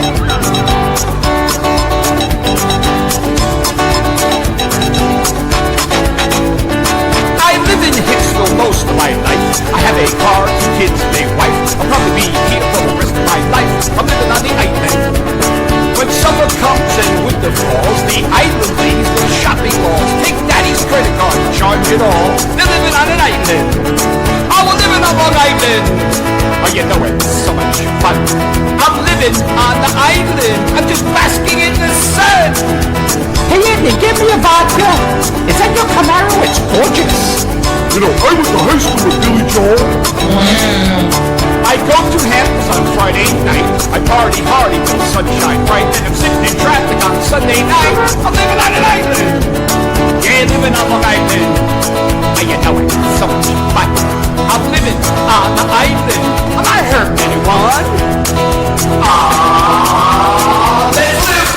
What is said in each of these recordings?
I live in Hicksville most of my life. I have a car, 2 kids, and a wife. I'll probably be here for the rest of my life. I'm living on the island. When summer comes and winter falls, the island leaves those shopping malls. Take daddy's credit card, charge it all. They're living on an island. Oh, we're living on Long Island. Oh, you know it's so much fun. I'm living on the island. I'm just basking in the sun. Hey Andy, give me a vodka. Is that your Camaro? It's gorgeous. You know, I went to high school with Billy Joel. I go to Hamptons on Friday night. I party hard with sunshine bright. And I'm sitting in traffic on Sunday night. I'm living on an island. Yeah, living on Long Island. Oh, you know it's so much fun. I'm living on the island. Am I hurting anyone? Ah, let's live.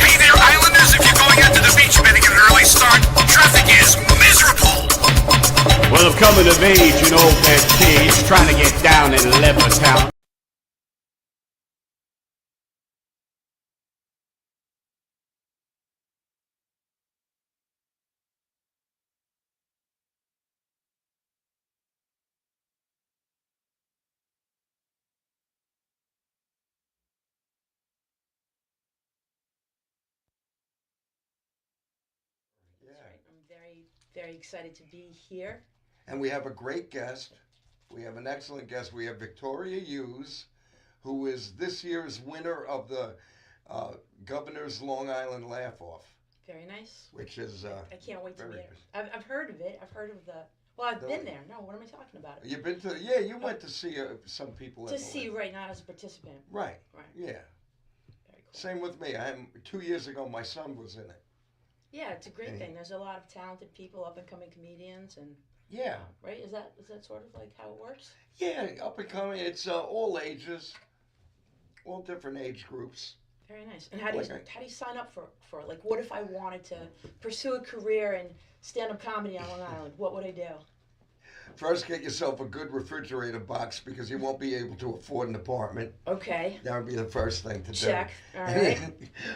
Hey there, Islanders. If you're going out to the beach, you better get an early start. Traffic is miserable. Well, I'm coming of age in old that cage, trying to get down in Levittown. That's right. I'm very, very excited to be here. And we have a great guest. We have an excellent guest. We have Victoria Hughes, who is this year's winner of the Governor's Long Island Laugh-Off. Very nice. Which is I can't wait to very meet her. good. I've heard of it. I've heard of the. Well, I've been there. No, what am I talking about? You've been to, yeah, you went to see some people. To see, right, not as a participant. Right. Right. Yeah. Very cool. Same with me. 2 years ago, my son was in it. Yeah, it's a great thing. There's a lot of talented people, up and coming comedians, and Yeah. right. Is that sort of like how it works? Yeah, up and coming. It's all ages, all different age groups. Very nice. And how do you Like how do you sign up for like what if I wanted to pursue a career in stand-up comedy on Long Island? What would I do? First, get yourself a good refrigerator box because you won't be able to afford an apartment. Okay. That would be the first thing to do. Check. All right.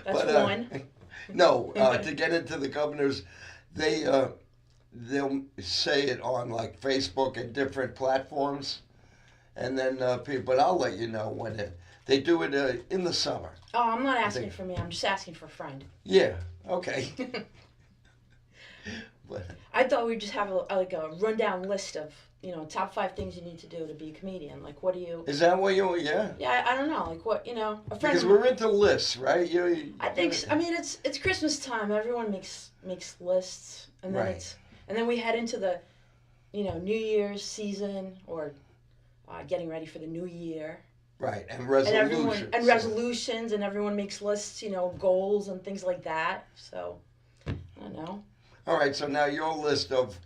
That's one. No, to get into the Governor's, they'll say it on like Facebook and different platforms, and then people. But I'll let you know when they do it in the summer. Oh, I'm not asking for me. I'm just asking for a friend. Yeah. Okay. But I thought we'd just have a rundown list of top 5 things you need to do to be a comedian. Like, what do you? is that what you? Yeah. Yeah, I don't know. Like, what a friend. Because we're into lists, right? I think. I mean, it's Christmas time. Everyone makes lists, and then Right. and then we head into the, New Year's season or getting ready for the new year. Right, and And resolutions. resolutions, and everyone makes lists, goals and things like that. So, I don't know. All right, so now your list of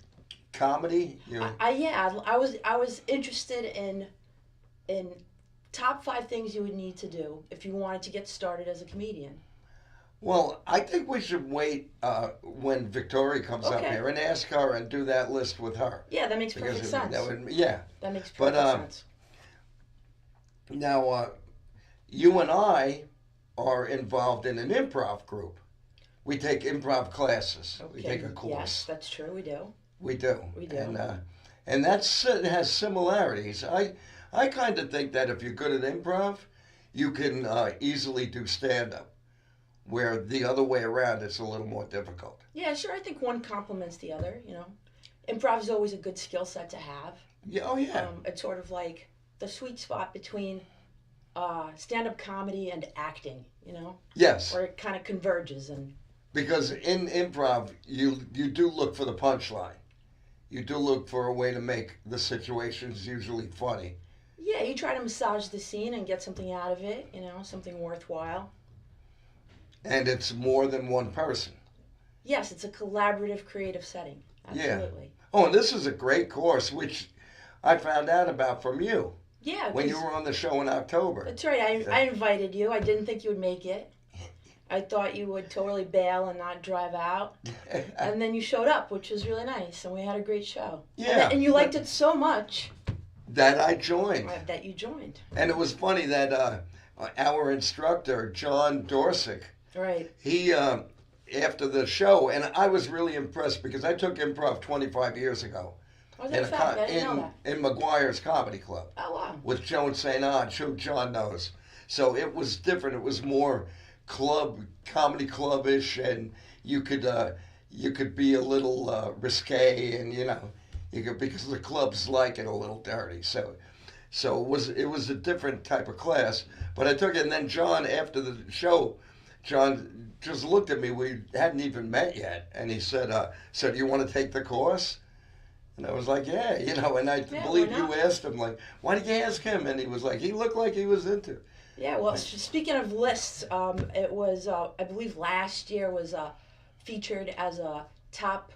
comedy. I was interested in top 5 things you would need to do if you wanted to get started as a comedian. Well, I think we should wait when Victoria comes up Okay. here and ask her and do that list with her. Yeah, that makes perfect sense. Yeah. That makes But, perfect sense. Now, you and I are involved in an improv group. We take improv classes. Okay. We take a course. Yes, that's true. We do. We do. We do. And it has similarities. I kind of think that if you're good at improv, you can easily do stand-up, where the other way around it's a little more difficult. Yeah, sure. I think one complements the other. Improv is always a good skill set to have. Yeah. Oh yeah. It's sort of like the sweet spot between stand-up comedy and acting. Yes. Where it kind of converges and. Because in improv, you do look for the punchline. You do look for a way to make the situations usually funny. Yeah, you try to massage the scene and get something out of it, something worthwhile. And it's more than one person. Yes, it's a collaborative, creative setting. Absolutely. Yeah. Oh, and this is a great course, which I found out about from you. Yeah. When you were on the show in October. That's right. I invited you. I didn't think you would make it. I thought you would totally bail and not drive out. And then you showed up, which was really nice, and we had a great show. Yeah. And you liked it so much that I joined. that you joined. And it was funny that our instructor, John Dorsick, Right. he, after the show, and I was really impressed because I took improv 25 years ago. Oh, that's a fact. I didn't know that. In McGuire's Comedy Club. Oh, wow. With Joan St. Ange, who John knows. So it was different. It was more comedy club-ish, and you could be a little risque, and because the clubs like it a little dirty. So it was a different type of class. But I took it, and then John, after the show, John just looked at me. We hadn't even met yet, and he said, "So do you want to take the course?" And I was like, "Yeah," And I believe you asked him, like, "Why did you ask him?" And he was like, he looked like he was into it. Yeah, well, speaking of lists, it was, I believe last year was featured as a top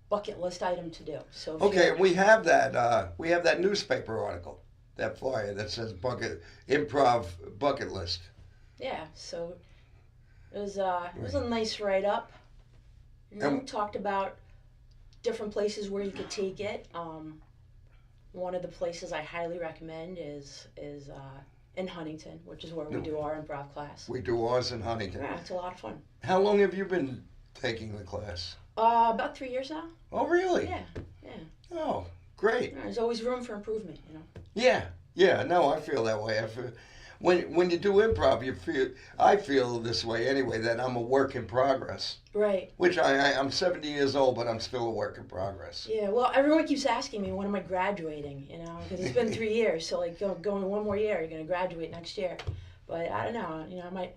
bucket list item to do. So okay, we have that newspaper article, that flyer that says improv bucket list. Yeah, so it was a nice write-up. Talked about different places where you could take it. One of the places I highly recommend is in Huntington, which is where we do our improv class. We do ours in Huntington. Yeah, it's a lot of fun. How long have you been taking the class? About 3 years now. Oh, really? Yeah. Oh, great. There's always room for improvement, Yeah. No, I feel that way. When you do improv, I feel this way anyway, that I'm a work in progress. Right. Which I'm 70 years old, but I'm still a work in progress. Yeah, well, everyone keeps asking me, when am I graduating, because it's been 3 years, so like going one more year, you're going to graduate next year. But I don't know, I might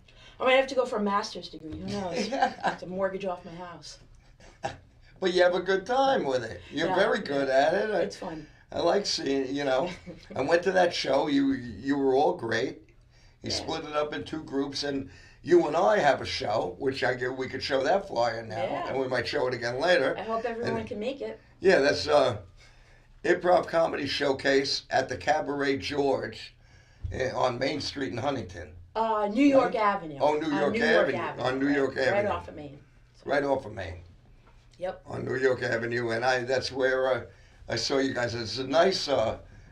have to go for a master's degree, who knows, to mortgage off my house. But you have a good time with it. You're very good at it. It's fun. I like seeing, I went to that show, you were all great. He split it up in 2 groups, and you and I have a show, which we could show that flyer now, and we might show it again later. I hope everyone can make it. Yeah, that's Improv Comedy Showcase at the Cabaret George on Main Street in Huntington. New York Avenue. Oh, New York Avenue. On New York Avenue. Right off of Main. Right off of Main. Yep. On New York Avenue, and that's where I saw you guys. It's a nice,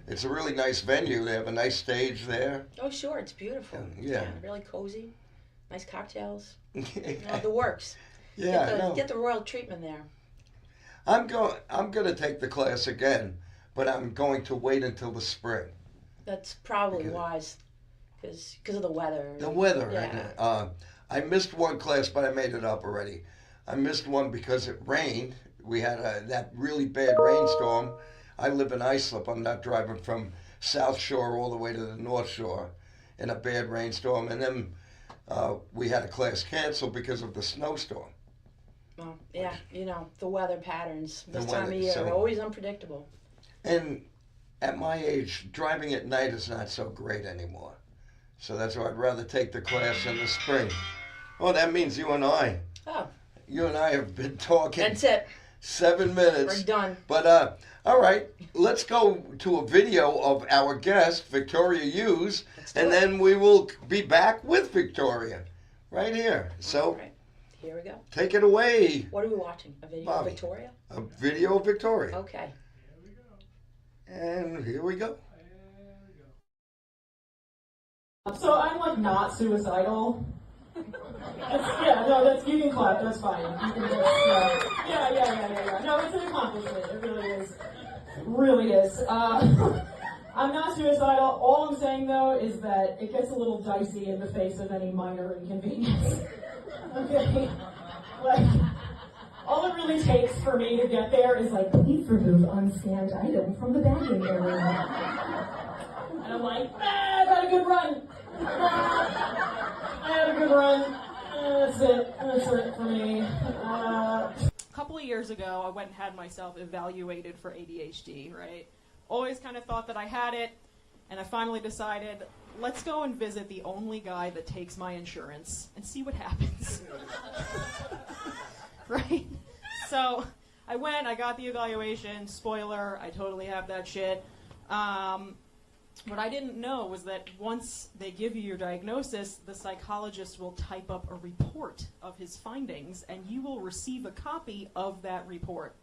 it's a really nice venue. They have a nice stage there. Oh, sure, it's beautiful. Yeah. Really cozy, nice cocktails. The works. Yeah. Get the royal treatment there. I'm going to take the class again, but I'm going to wait until the spring. That's probably wise, because of the weather. The weather. Yeah. I missed one class, but I made it up already. I missed one because it rained. We had that really bad rainstorm. I live in Islip. I'm not driving from South Shore all the way to the North Shore in a bad rainstorm. And then we had a class canceled because of the snowstorm. Well, yeah, the weather patterns this time of year are always unpredictable. And at my age, driving at night is not so great anymore. So that's why I'd rather take the class in the spring. Oh, that means you and I. Oh. You and I have been talking. That's it. 7 minutes. We're done. But, all right, let's go to a video of our guest, Victoria Hughes, and then we will be back with Victoria right here. So, right. Here we go. Take it away. What are we watching? A video Bobby. of Victoria? A video of Victoria. Okay. And here we go. So I'm like not suicidal. That's you can clap. That's fine. You can just, yeah. No, it's an accomplishment. It really is. I'm not suicidal. All I'm saying though is that it gets a little dicey in the face of any minor inconvenience. Okay, like all it really takes for me to get there is like, please remove unscanned item from the bagging area. And I'm like, I've had a good run. I had a good run. That's it for me. A couple of years ago, I went and had myself evaluated for ADHD, right? Always kind of thought that I had it, and I finally decided, let's go and visit the only guy that takes my insurance and see what happens. Right? So I went, I got the evaluation. Spoiler, I totally have that shit. What I didn't know was that once they give you your diagnosis, the psychologist will type up a report of his findings, and you will receive a copy of that report.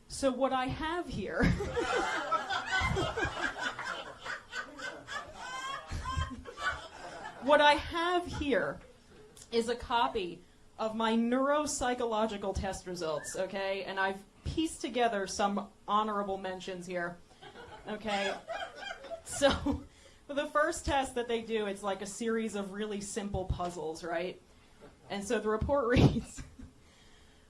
So what I have here what I have here is a copy of my neuropsychological test results, okay? And I've pieced together some honorable mentions here, okay? So, for the first test that they do, it's like a series of really simple puzzles, right? And so the report reads,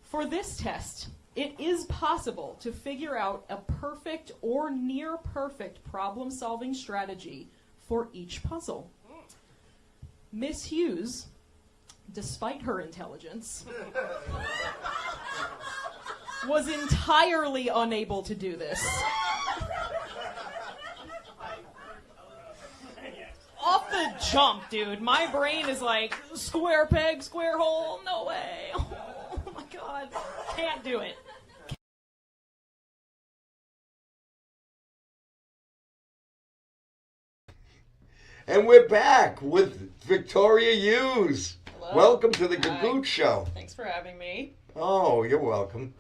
for this test, it is possible to figure out a perfect or near perfect problem-solving strategy for each puzzle. Miss Hughes, despite her intelligence, was entirely unable to do this. Off the jump, dude. My brain is like, square peg, square hole, no way. Oh my god. Can't do it. And we're back with Victoria Hughes. Hello. Welcome to the Hi. Gagootz Show. Thanks for having me. Oh, you're welcome.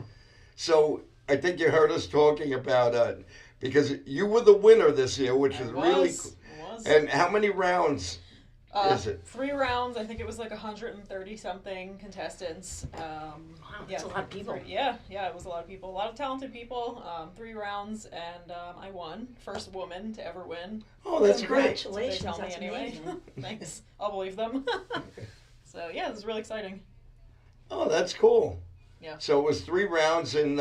So, I think you heard us talking about, because you were the winner this year, which is really cool. I was. And how many rounds is it? 3 rounds. I think it was like 130 something contestants. Wow, that's a lot of people. Yeah, it was a lot of people. A lot of talented people. 3 rounds, and I won. First woman to ever win. Oh, that's great. Congratulations, They tell me that's anyway. amazing. Thanks. I'll believe them. So yeah, this is really exciting. Oh, that's cool. Yeah. So it was 3 rounds and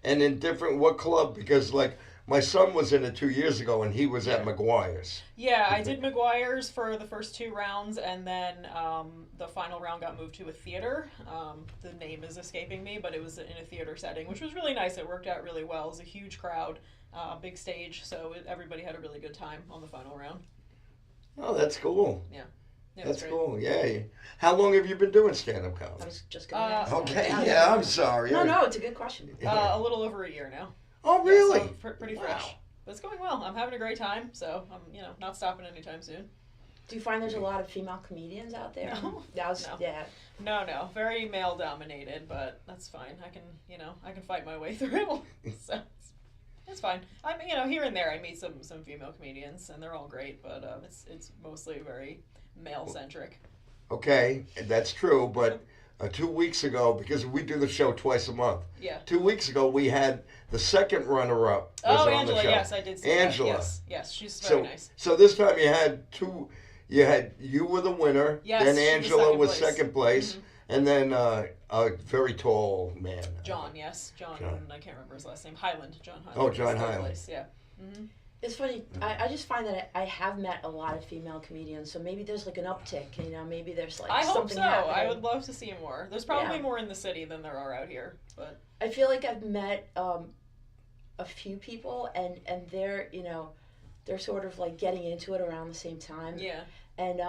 in different, what club? Because like my son was in it 2 years ago and he was at McGuire's. Yeah, I did McGuire's for the first 2 rounds, and then the final round got moved to a theater. The name is escaping me, but it was in a theater setting, which was really nice. It worked out really well. It was a huge crowd, big stage, so everybody had a really good time on the final round. Oh, that's cool. Yeah. It was That's great. cool. Yay. How long have you been doing stand-up I comedy? was just going to ask. Okay, that. yeah, I'm sorry. No, it's a good question. A little over a year now. Oh, Yeah, really? so pretty fresh. But it's going well. I'm having a great time, so I'm not stopping anytime soon. Do you find there's a lot of female comedians out there? No. Yeah. No, very male dominated, but that's fine. I can fight my way through. So it's fine. I'm here and there I meet some female comedians and they're all great, but it's mostly very male centric. Okay, that's true, but 2 weeks ago, because we do the show twice a month. Yeah. 2 weeks ago, we had the second runner-up was on Angela, the show. yes, I did see Angela. that. Yes, she's very nice. So this time you had 2. You were the winner. Yes, then she was Angela second was place. second place, and then a very tall man. John, yes. John, I can't remember his last name. Highland, John Highland. Oh, John was third Highland. place, yeah. It's funny. I just find that I have met a lot of female comedians, so maybe there's like an uptick. Maybe there's like I hope something so. happening. I would love to see more. There's probably Yeah. more in the city than there are out here, but I feel like I've met a few people, and they're they're sort of like getting into it around the same time. yeah. And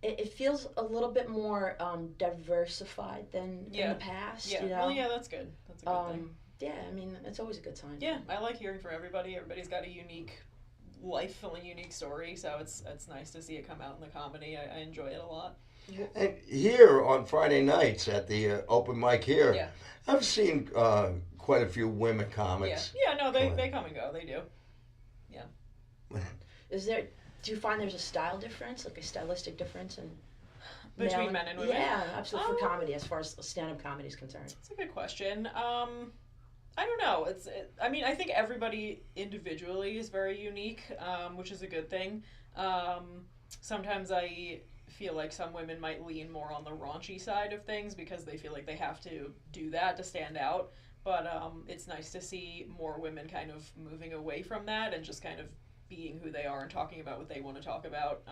it feels a little bit more diversified than in the past. Yeah. Well, yeah, that's good. That's a good thing. Yeah, I mean, it's always a good sign. Yeah, I like hearing from everybody. Everybody's got a unique life and a unique story, so it's nice to see it come out in the comedy. I enjoy it a lot. And here on Friday nights at the open mic here, Yeah. I've seen quite a few women comics. Yeah, no, they come and go. They do. Do you find there's a style difference, like a stylistic difference in Between male men and women? Yeah, absolutely. For comedy, as far as stand-up comedy is concerned. That's a good question. I don't know. I mean, I think everybody individually is very unique, which is a good thing. Sometimes I feel like some women might lean more on the raunchy side of things because they feel like they have to do that to stand out. But it's nice to see more women kind of moving away from that and just kind of being who they are and talking about what they want to talk about.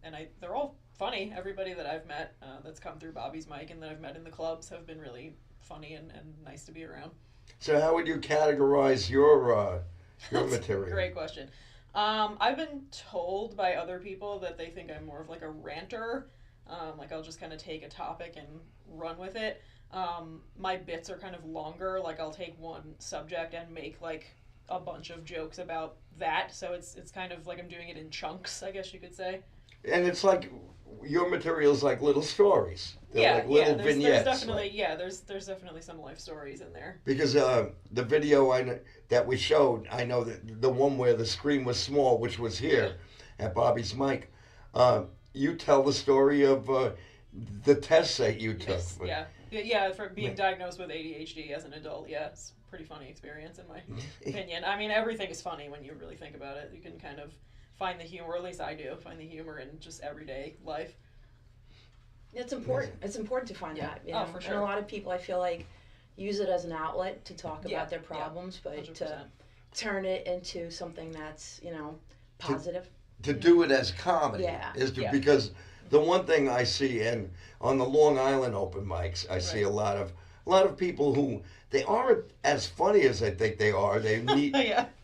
And they're all funny. Everybody that I've met that's come through Bobby's Mic and that I've met in the clubs have been really funny and nice to be around. So how would you categorize your material? Great question. I've been told by other people that they think I'm more of like a ranter. Like I'll just kind of take a topic and run with it. My bits are kind of longer. Like I'll take one subject and make like a bunch of jokes about that. So it's kind of like I'm doing it in chunks, I guess you could say. And it's like your material's like little stories. They're like little vignettes. There's definitely some life stories in there. Because the video that we showed, I know that the one where the screen was small, which was here at Bobby's Mic, you tell the story of the tests that you took. Yes, yeah, for being diagnosed with ADHD as an adult, yeah, it's a pretty funny experience in my opinion. I mean, everything is funny when you really think about it. You can kind of find the humor, or at least I do, find the humor in just everyday life. It's important. It's important to find that. You know? For sure. And a lot of people, I feel like, use it as an outlet to talk about their problems, but 100%. to turn it into something that's, you know, positive. To do it as comedy because the one thing I see, and on the Long Island open mics, I see a lot of people who they aren't as funny as I think they are. They need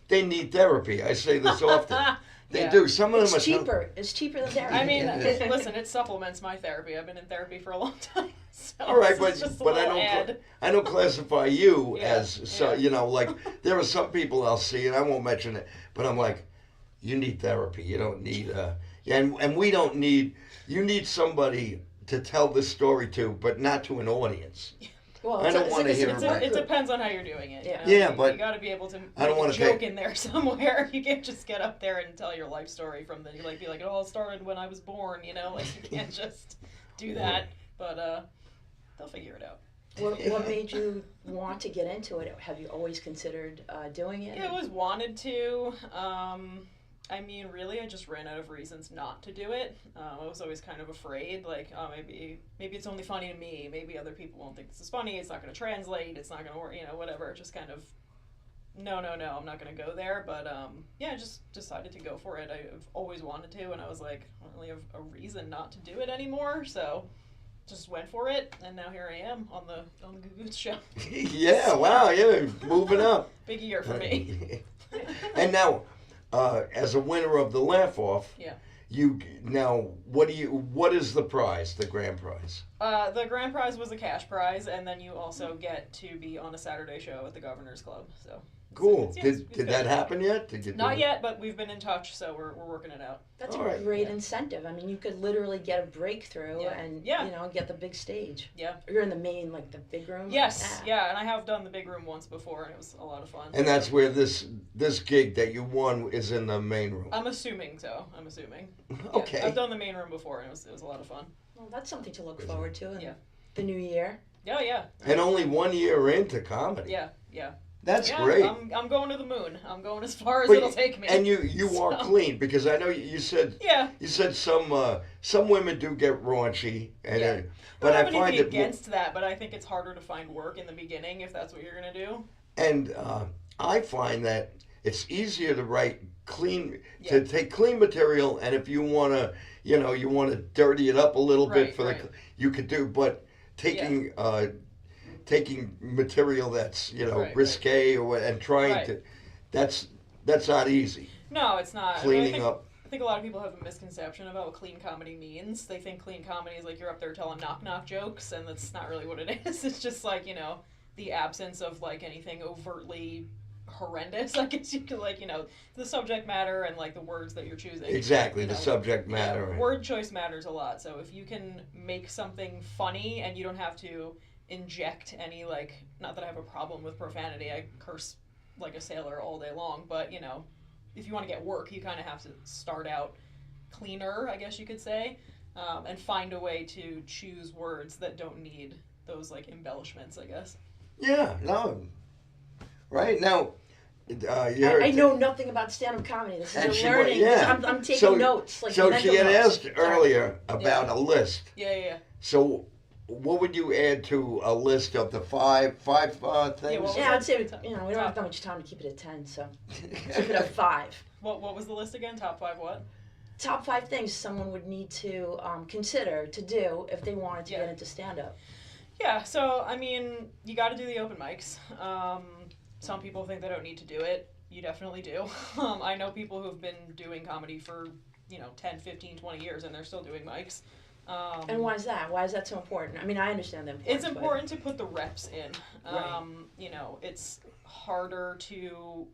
they need therapy. I say this often. They do. Some of them are cheaper. It's cheaper than therapy. I mean, listen, it supplements my therapy. I've been in therapy for a long time. So all right, but I don't classify you as you know, like there are some people I'll see, and I won't mention it, but I'm like, you need therapy. You don't need and we don't need. You need somebody to tell this story to, but not to an audience. Well, I don't want to hear it depends on how you're doing it. Yeah, you know? But you got to be able to I don't make want a to joke in there somewhere. You can't just get up there and tell your life story from the be like, it all started when I was born. You know, like you can't just do that. But they'll figure it out. What made you want to get into it? Have you always considered doing it? Yeah, I always wanted to. I mean, really, I just ran out of reasons not to do it. I was always kind of afraid, like, oh, maybe it's only funny to me. Maybe other people won't think this is funny. It's not going to translate. It's not going to work. You know, whatever. Just kind of, no, I'm not going to go there. But yeah, I just decided to go for it. I've always wanted to, and I was like, I don't really have a reason not to do it anymore. So just went for it, and now here I am on the Gagootz show. Yeah, wow, yeah, moving up. Big year for me. And now, as a winner of the Laugh Off, what is the prize, the grand prize? The grand prize was a cash prize, and then you also get to be on a Saturday show at the Governor's Club. So cool. Did that happen yet? Not yet, but we've been in touch, so we're working it out. That's a great incentive. I mean, you could literally get a breakthrough and you know, get the big stage. Yeah. You're in the main, like the big room. Yes, and I have done the big room once before, and it was a lot of fun. And that's where this gig that you won is in the main room. I'm assuming so. Okay. I've done the main room before, and it was a lot of fun. Well, that's something to look forward to in the new year. Yeah. And only 1 year into comedy. Yeah. That's great. I'm going to the moon. I'm going as far as it'll take me. And you are clean, because I know you said some women do get raunchy, and but I find it against that. But I think it's harder to find work in the beginning if that's what you're gonna do. And I find that it's easier to write clean, to take clean material, and if you wanna dirty it up a little bit you could do, but taking material that's risque and trying to that's not easy. No, it's not. Cleaning up. I think a lot of people have a misconception about what clean comedy means. They think clean comedy is like you're up there telling knock jokes, and that's not really what it is. It's just like, the absence of like anything overtly horrendous. I guess you could the subject matter and like the words that you're choosing. Exactly, the subject matter. Word choice matters a lot. So if you can make something funny and you don't have to inject any, like, not that I have a problem with profanity, I curse like a sailor all day long, but if you want to get work, you kind of have to start out cleaner, I guess you could say, and find a way to choose words that don't need those like embellishments, I guess. Yeah, no, right now. I know nothing about stand-up comedy. This is a learning. I'm taking notes. Like so she had notes. asked earlier about a list. Yeah. So, what would you add to a list of the five things? I'd say we don't have that much time to keep it at 10, so keep it at 5. What was the list again? Top 5 what? Top 5 things someone would need to consider to do if they wanted to get into stand-up. Yeah, so I mean, you got to do the open mics. Some people think they don't need to do it. You definitely do. I know people who've been doing comedy for 10, 15, 20 years, and they're still doing mics. And why is that? Why is that so important? I mean, I understand the importance. It's important to put the reps in. It's harder to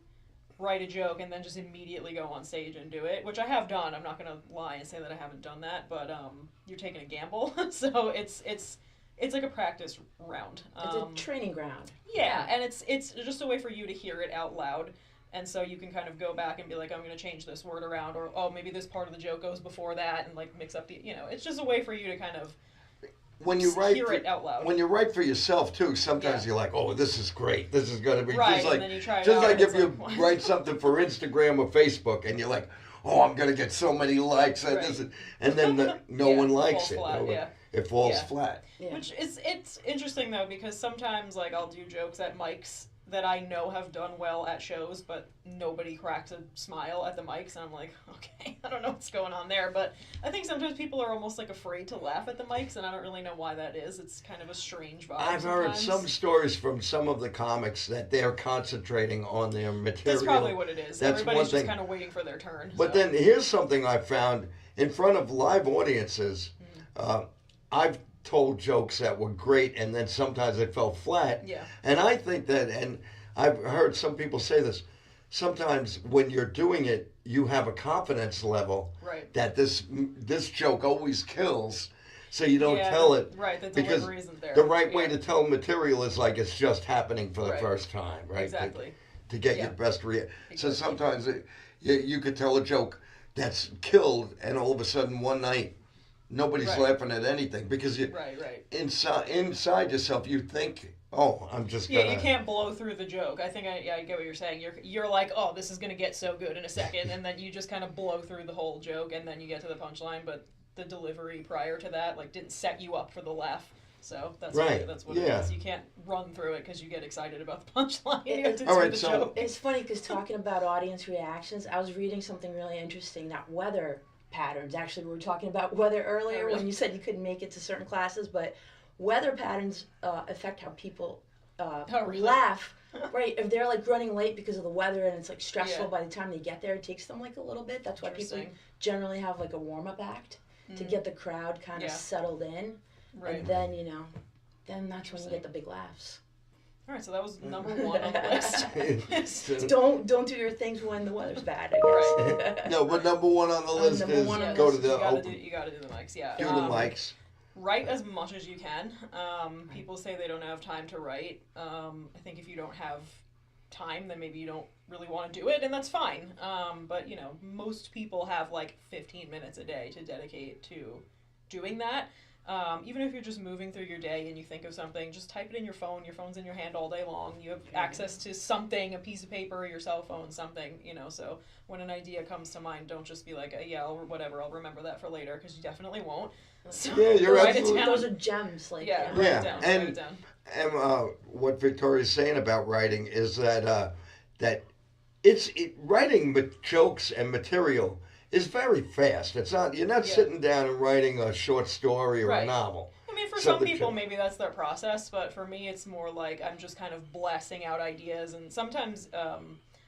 write a joke and then just immediately go on stage and do it, which I have done. I'm not going to lie and say that I haven't done that, but you're taking a gamble. So it's like a practice round. It's a training ground. Yeah, and it's just a way for you to hear it out loud And so you can kind of go back and be like, I'm going to change this word around, or, oh, maybe this part of the joke goes before that, and like mix up the, it's just a way for you to kind of when you write hear it out loud. When you write for yourself too, sometimes you're like, oh, this is great. This is going to be right, just like, and then you try it just out, like and if it's you like, write something for Instagram or Facebook and you're like, oh, I'm going to get so many likes and this, and then no one likes it. Flat, It falls flat. Yeah. Which it's interesting though, because sometimes like I'll do jokes at mics that I know have done well at shows, but nobody cracks a smile at the mics, and I'm like, okay, I don't know what's going on there. But I think sometimes people are almost like afraid to laugh at the mics, and I don't really know why that is. It's kind of a strange vibe. I've heard some stories from some of the comics that they're concentrating on their material. That's probably what it is. That's Everybody's just kind of waiting for their turn. But then here's something I found in front of live audiences. I've told jokes that were great, and then sometimes it fell flat. Yeah. And I think that, and I've heard some people say this, sometimes when you're doing it, you have a confidence level that this joke always kills, so you don't tell it. Right, the because delivery isn't there. the right way to tell material is like it's just happening for the first time, right? Exactly. To get your best reaction. So sometimes you could tell a joke that's killed, and all of a sudden one night, nobody's laughing at anything because you inside yourself you think, oh, I'm just gonna... you can't blow through the joke. I think I get what you're saying. You're like, oh, this is gonna get so good in a second, and then you just kind of blow through the whole joke, and then you get to the punchline. But the delivery prior to that didn't set you up for the laugh. So that's what it is. You can't run through it because you get excited about the punchline. You have to do the joke. It's funny because talking about audience reactions, I was reading something really interesting. That weather patterns. Actually, we were talking about weather earlier when you said you couldn't make it to certain classes, but weather patterns affect how people laugh. Right, if they're running late because of the weather and it's stressful by the time they get there, it takes them a little bit. That's why people generally have a warm-up act to get the crowd kind of settled in, and then then that's when you get the big laughs. All right, so that was number one on the list. Don't do your things when the weather's bad, I guess. Right. No, but number one on the list is go to the you gotta do the mics, Do the mics. Write as much as you can. People say they don't have time to write. I think if you don't have time, then maybe you don't really want to do it, and that's fine. But most people have 15 minutes a day to dedicate to doing that. Even if you're just moving through your day and you think of something, just type it in your phone. Your phone's in your hand all day long. You have access to something, a piece of paper, your cell phone, something, so when an idea comes to mind, don't just be like, I'll remember that for later, because you definitely won't. So you're write it down. Those are gems. Write it down. And what Victoria's saying about writing is that writing jokes and material is very fast. It's not you're not sitting down and writing a short story or a novel. I mean, for some people, maybe that's their process, but for me, it's more like I'm just kind of blasting out ideas, and sometimes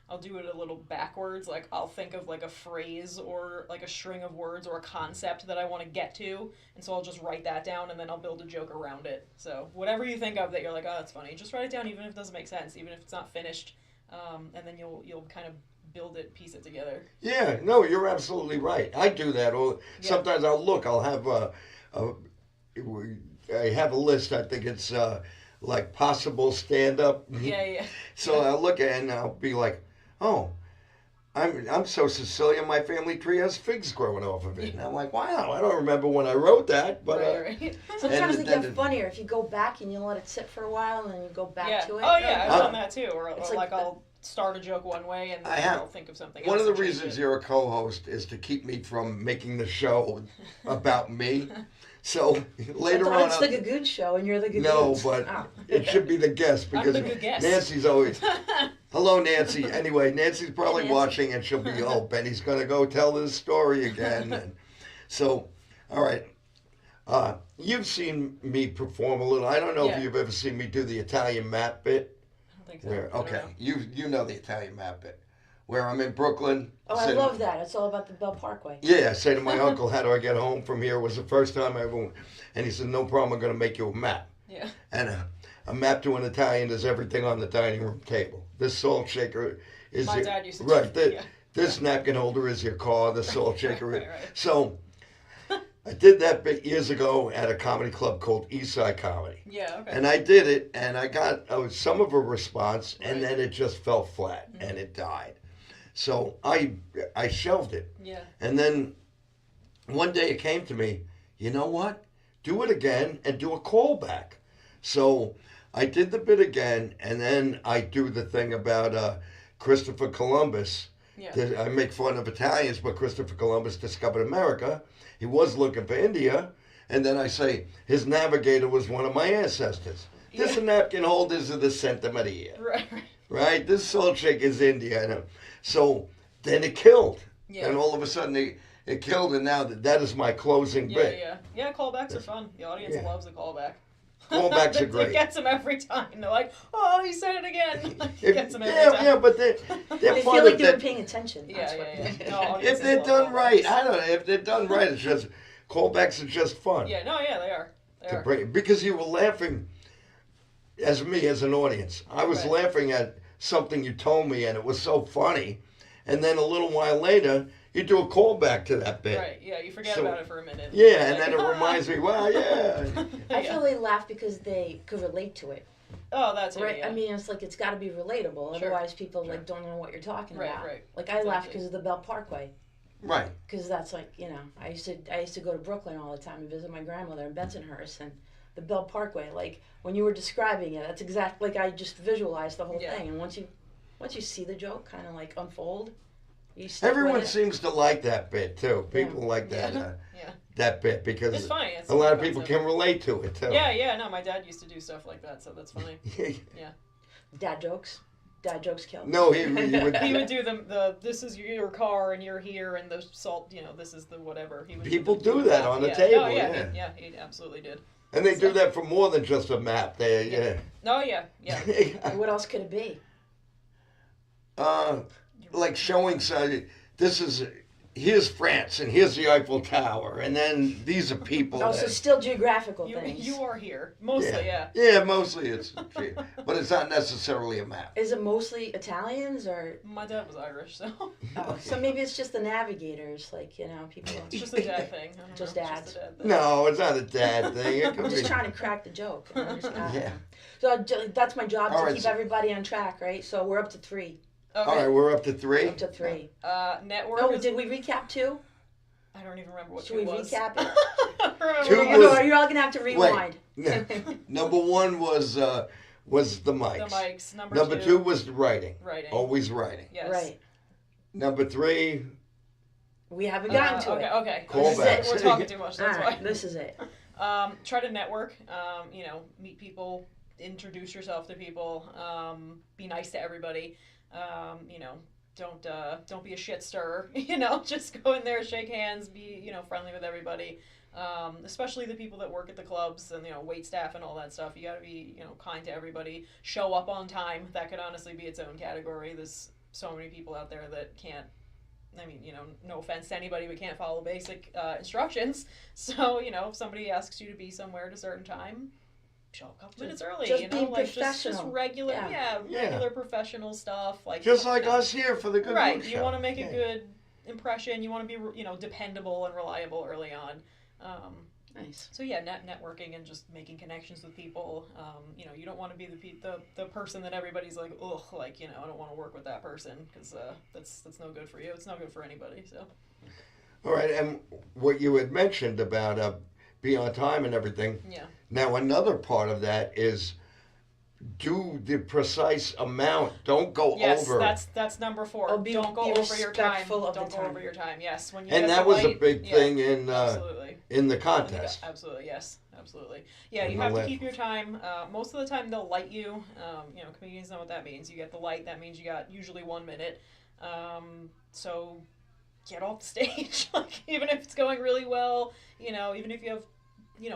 I'll do it a little backwards. I'll think of a phrase or a string of words or a concept that I want to get to, and so I'll just write that down, and then I'll build a joke around it. So whatever you think of that you're like, oh, that's funny, just write it down, even if it doesn't make sense, even if it's not finished, and then you'll kind of build it, piece it together. Yeah, no, you're absolutely right. I do that. Sometimes I'll have I have a list. I think it's possible stand-up. Yeah. So I'll look at it and I'll be like, oh, I'm so Sicilian, my family tree has figs growing off of it. And I'm like, wow, I don't remember when I wrote that. But right. Sometimes they get funnier if you go back and you let it sit for a while and then you go back to it. Oh, yeah, I've done that too. Or I'll start a joke one way and then I'll think of something else. One of the reasons you're a co-host is to keep me from making the show about me. So later on, it's the Gagootz show, and you're the Gagootz. No, but it should be the guest because I'm the good guest. Nancy's always. Hello, Nancy. Anyway, Nancy's probably watching, and she'll be, oh, Benny's gonna go tell this story again. And so, all right. You've seen me perform a little. I don't know if you've ever seen me do the Italian map bit. I don't think so. Okay, you know the Italian map bit, where I'm in Brooklyn. Oh, I love that. It's all about the Bell Parkway. Yeah, I say to my uncle, how do I get home from here? It was the first time I ever went. And he said, no problem, I'm going to make you a map. Yeah. And a map to an Italian is everything on the dining room table. This salt shaker is my dad used to right. This napkin holder is your car. The salt shaker. Right. So I did that bit years ago at a comedy club called Eastside Comedy. Yeah, okay. And I did it, and I got some of a response, and Right. then it just fell flat, and it died. So I shelved it. Yeah. And then one day it came to me, you know what? Do it again and do a callback. So I did the bit again, and then I do the thing about Christopher Columbus. Yeah. I make fun of Italians, but Christopher Columbus discovered America. He was looking for India. And then I say, his navigator was one of my ancestors. This napkin holders are the Santa Maria. Right. Right? This salt shake is India. So then it killed. Yeah. And all of a sudden it killed, and now that is my closing Yeah, bit. yeah. Callbacks are fun. The audience Yeah. loves a callback. Callbacks are great. It gets them every time. They're like, oh, he said it again. It gets them every time. Yeah, but they're They fun feel like if they were they're- paying attention. Yeah, That's what- yeah. No, If audiences they're love done callbacks. right, I don't know. If they're done right, it's just callbacks are just fun. Yeah, no, yeah, they are. They are. Because you were laughing, as me as an audience. I was Right. laughing at something you told me, and it was so funny. And then a little while later, you do a callback to that bit. Right, yeah, you forget So- about it for a minute. Yeah, and Like, then it reminds me, well, yeah. I Yeah. feel they laugh because they could relate to it, Oh, that's it. right? Yeah. I mean, it's like it's got to be relatable. Sure. Otherwise, people like don't know what you're talking Right, about. right. Like I laugh Exactly. because of the Bell Parkway, Right. because that's like I used to go to Brooklyn all the time and visit my grandmother in Bensonhurst, and the Bell Parkway. Like when you were describing it, that's exactly like I just visualized the whole Yeah. thing. And once you see the joke kind of like unfold, you stick Everyone with it. seems to like that bit, too. People like that Yeah. that bit because It's funny. It's a lot of funny people concept. can relate to it, too. Yeah, no, my dad used to do stuff like that, so that's funny. Dad jokes kill. No, he would. He would do the this is your car and you're here and the salt, this is the whatever. He would People do do that on the yeah. table, Oh, yeah. He absolutely did. And they do that for more than just a map. They, Oh, yeah. What else could it be? like showing here's France and here's the Eiffel Tower, and then these are people. Oh, that, so still geographical You things. are here. Mostly, yeah. Yeah, mostly it's, but it's not necessarily a map. Is it mostly Italians or? My dad was Irish, so Oh, so maybe it's just the navigators, like people. it's just a dad thing. I don't Just know, dads. Just a dad thing. No, it's not a dad thing. It I'm could just be. trying to crack the joke. Yeah. So that's my job All to right, keep so- everybody on track, right? So we're up to 3. Okay. All right, we're up to 3. Up to 3. Network. No, is- did we recap 2? I don't even remember what Should we it was. recap it? I don't remember Two what it No, was- was. you're all gonna have to rewind. Number 1 was the mics. The mics. Number 2 was the writing. Writing. Always writing. Yes. Right. Number 3, We haven't gotten to okay, it. okay. Callbacks. We're talking too much. All That's right, why. this is it. Try to network. Meet people. Introduce yourself to people. Be nice to everybody. Don't be a shit stirrer. Just go in there, shake hands, be friendly with everybody. Especially the people that work at the clubs and wait staff and all that stuff. You got to be kind to everybody. Show up on time. That could honestly be its own category. There's so many people out there that can't. I mean, no offense to anybody, but can't follow basic instructions. So, if somebody asks you to be somewhere at a certain time, show up a couple minutes early. just being just professional. regular, Yeah. regular professional stuff. just like us here for the Good Right. Work You Show. want to make Yeah. a good impression. You want to be, dependable and reliable early on. Nice. So yeah, networking and just making connections with people. You don't want to be the person that everybody's like, ugh, I don't want to work with that person because that's no good for you. It's no good for anybody. So. All right, and what you had mentioned about be on time and everything. Yeah. Now another part of that is do the precise amount. Don't go Yes, over. that's number 4. Oh, Don't go be over your time. respectful of the Don't go time. over your time. Yes, when you and get that the was a light- big yeah, thing in absolutely. the contest. Absolutely, yes, absolutely. Yeah, And you the have to left. keep your time. Most of the time, they'll light you. Comedians know what that means. You get the light. That means you got usually 1 minute. So get off the stage. Even if it's going really well, even if you have,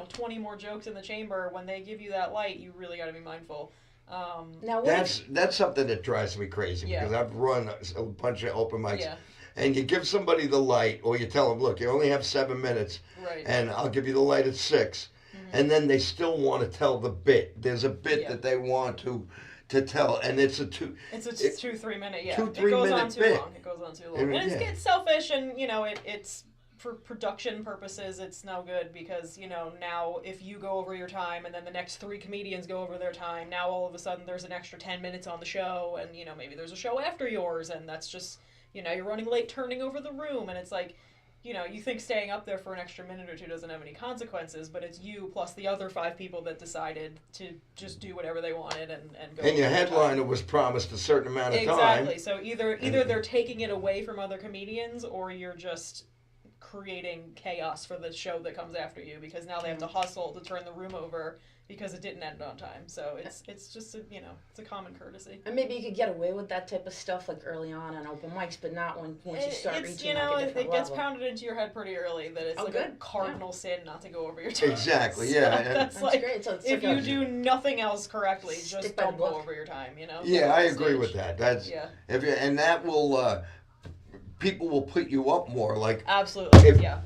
20 more jokes in the chamber, when they give you that light, you really got to be mindful. Now, what That's something that drives me crazy Yeah. because I've run a bunch of open mics. Yeah. And you give somebody the light, or you tell them, look, you only have 7 minutes, Right. and I'll give you the light at 6. And then they still want to tell the bit. There's a bit Yeah. that they want to tell, and it's a 2. It's a 2-3 minute, yeah. 2-3 it goes minute on too bit. long. It goes on too long. And, And it's yeah. selfish, and it's for production purposes, it's no good because, you know, now if you go over your time and then the next 3 comedians go over their time, now all of a sudden there's an extra 10 minutes on the show, and, you know, maybe there's a show after yours, and that's just, you know, you're running late turning over the room, and it's like, you know, you think staying up there for an extra minute or 2 doesn't have any consequences, but it's you plus the other 5 people that decided to just do whatever they wanted and go. And your headliner was promised a certain amount of time. Exactly. So either they're taking it away from other comedians, or you're just creating chaos for the show that comes after you, because now they have to hustle to turn the room over because it didn't end on time. So it's just a, you know, it's a common courtesy. And maybe you could get away with that type of stuff like early on open mics, but not once you start reaching you know, like a different it gets level. pounded into your head pretty early that it's like a cardinal sin not to go over your time. Exactly, So yeah. that's like, great. So it's if like you do nothing else correctly, just Stick by the don't go book. over your time, you know? Yeah, Go I on agree stage. with that. That's Yeah. and that will people will put you up more. Like Absolutely. If- Yeah.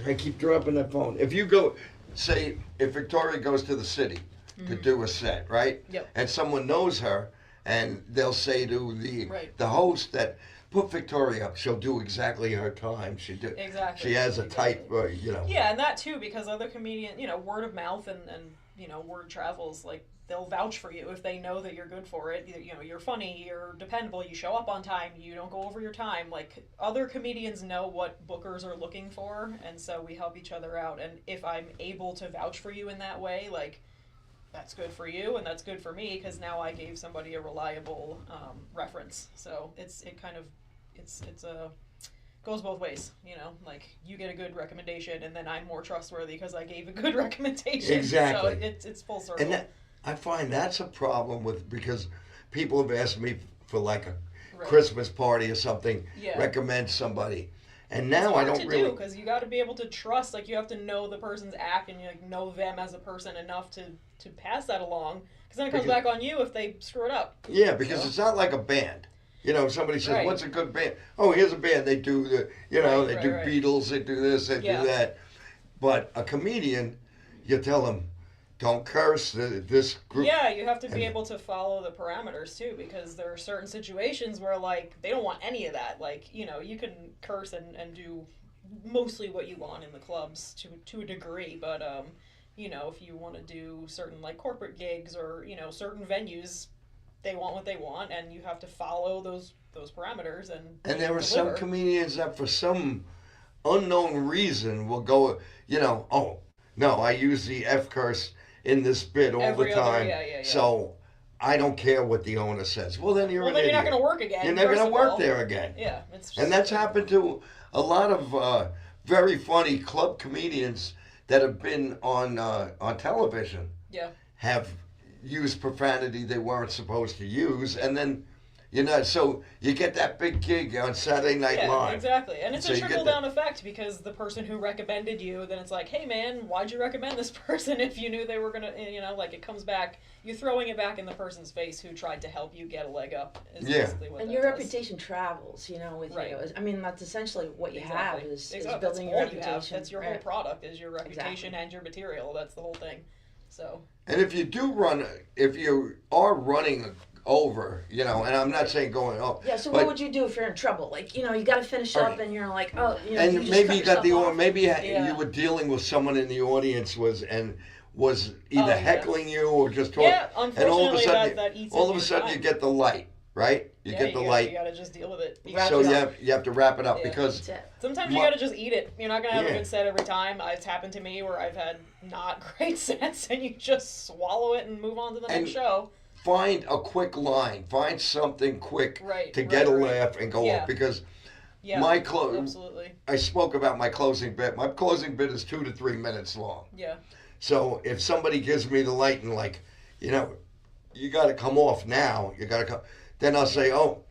I keep dropping that phone. If you go, say, if Victoria goes to the city to do a set, right? Yep. And someone knows her, and they'll say to Right. the host that put Victoria up. She'll do exactly her time. Exactly. She has a Exactly. type, you know. Yeah, and that too, because other comedians, you know, word of mouth and you know, word travels. Like, they'll vouch for you if they know that you're good for it. You know, you're funny, you're dependable, you show up on time, you don't go over your time. Like, other comedians know what bookers are looking for, and so we help each other out. And if I'm able to vouch for you in that way, like, that's good for you and that's good for me, because now I gave somebody a reliable reference. So it's goes both ways, you know, like, you get a good recommendation and then I'm more trustworthy because I gave a good recommendation. Exactly. So it's full circle. And I find that's a problem because people have asked me for like a Right. Christmas party or something, Yeah. recommend somebody. And now it's I hard don't to really. do because you got to be able to trust. Like, you have to know the person's act and you like know them as a person enough to pass that along. Because then it comes back on you if they screw it up. Yeah, because it's not like a band. You know, somebody says, Right. "What's a good band?" Oh, here's a band. They do the, you know, Right, they do right. Beatles. They do this. They Yeah. do that. But a comedian, you tell them, don't curse. This group. Yeah, you have to be And- able to follow the parameters too, because there are certain situations where, like, they don't want any of that. Like, you know, you can curse and do mostly what you want in the clubs to a degree, but you know, if you want to do certain like corporate gigs or, you know, certain venues, they want what they want, and you have to follow those parameters and And there are deliver. some comedians that, for some unknown reason, will go, you know, oh no, I use the F curse in this bit all Every the other- time, yeah. so I don't care what the owner says. Well, then you're Well, an then you're not idiot. going to work again. You're never first going to of work all. there again. Yeah, it's just, And that's happened to a lot of very funny club comedians that have been on television. Yeah. Have used profanity they weren't supposed to use, and then, you know, so you get that big gig on Saturday Night Yeah, Live. exactly. And it's So a you get trickle-down effect, because the person who recommended you, then it's like, hey, man, why'd you recommend this person if you knew they were going to, you know, like, it comes back, you're throwing it back in the person's face who tried to help you get a leg up, is Yeah. basically what And that your does. reputation travels, you know, with Right. you. I mean, that's essentially what you have is Exactly. building That's your all reputation. you have. That's your whole Right. product, is your reputation Exactly. and your material. That's the whole thing. So, And if you are running over, you know, and I'm not saying going, oh, Yeah, so but- what would you do if you're in trouble? Like, you know, you got to finish All up right. and you're like, oh, you know, and you just maybe cut you got yourself off. maybe Yeah. you were dealing with someone in the audience was either yeah. heckling you or just talking. yeah, and all of a unfortunately, sudden, that eats all into of a your sudden time. you get the light, right? You get the light. You gotta just deal with it. Wrap So it up. you have to wrap it up Yeah. because That's it. Sometimes My- you gotta just eat it. You're not gonna have Yeah. a good set every time. It's happened to me where I've had not great sets, and you just swallow it and move on to the And- next show. find a quick line, find something quick Right, to get a right. laugh and go Yeah. off because Yeah, my absolutely. I spoke about my closing bit. My closing bit is 2 to 3 minutes long. Yeah, So if somebody gives me the light and like, you know, you got to come off now. You got to come. Then I'll say, oh,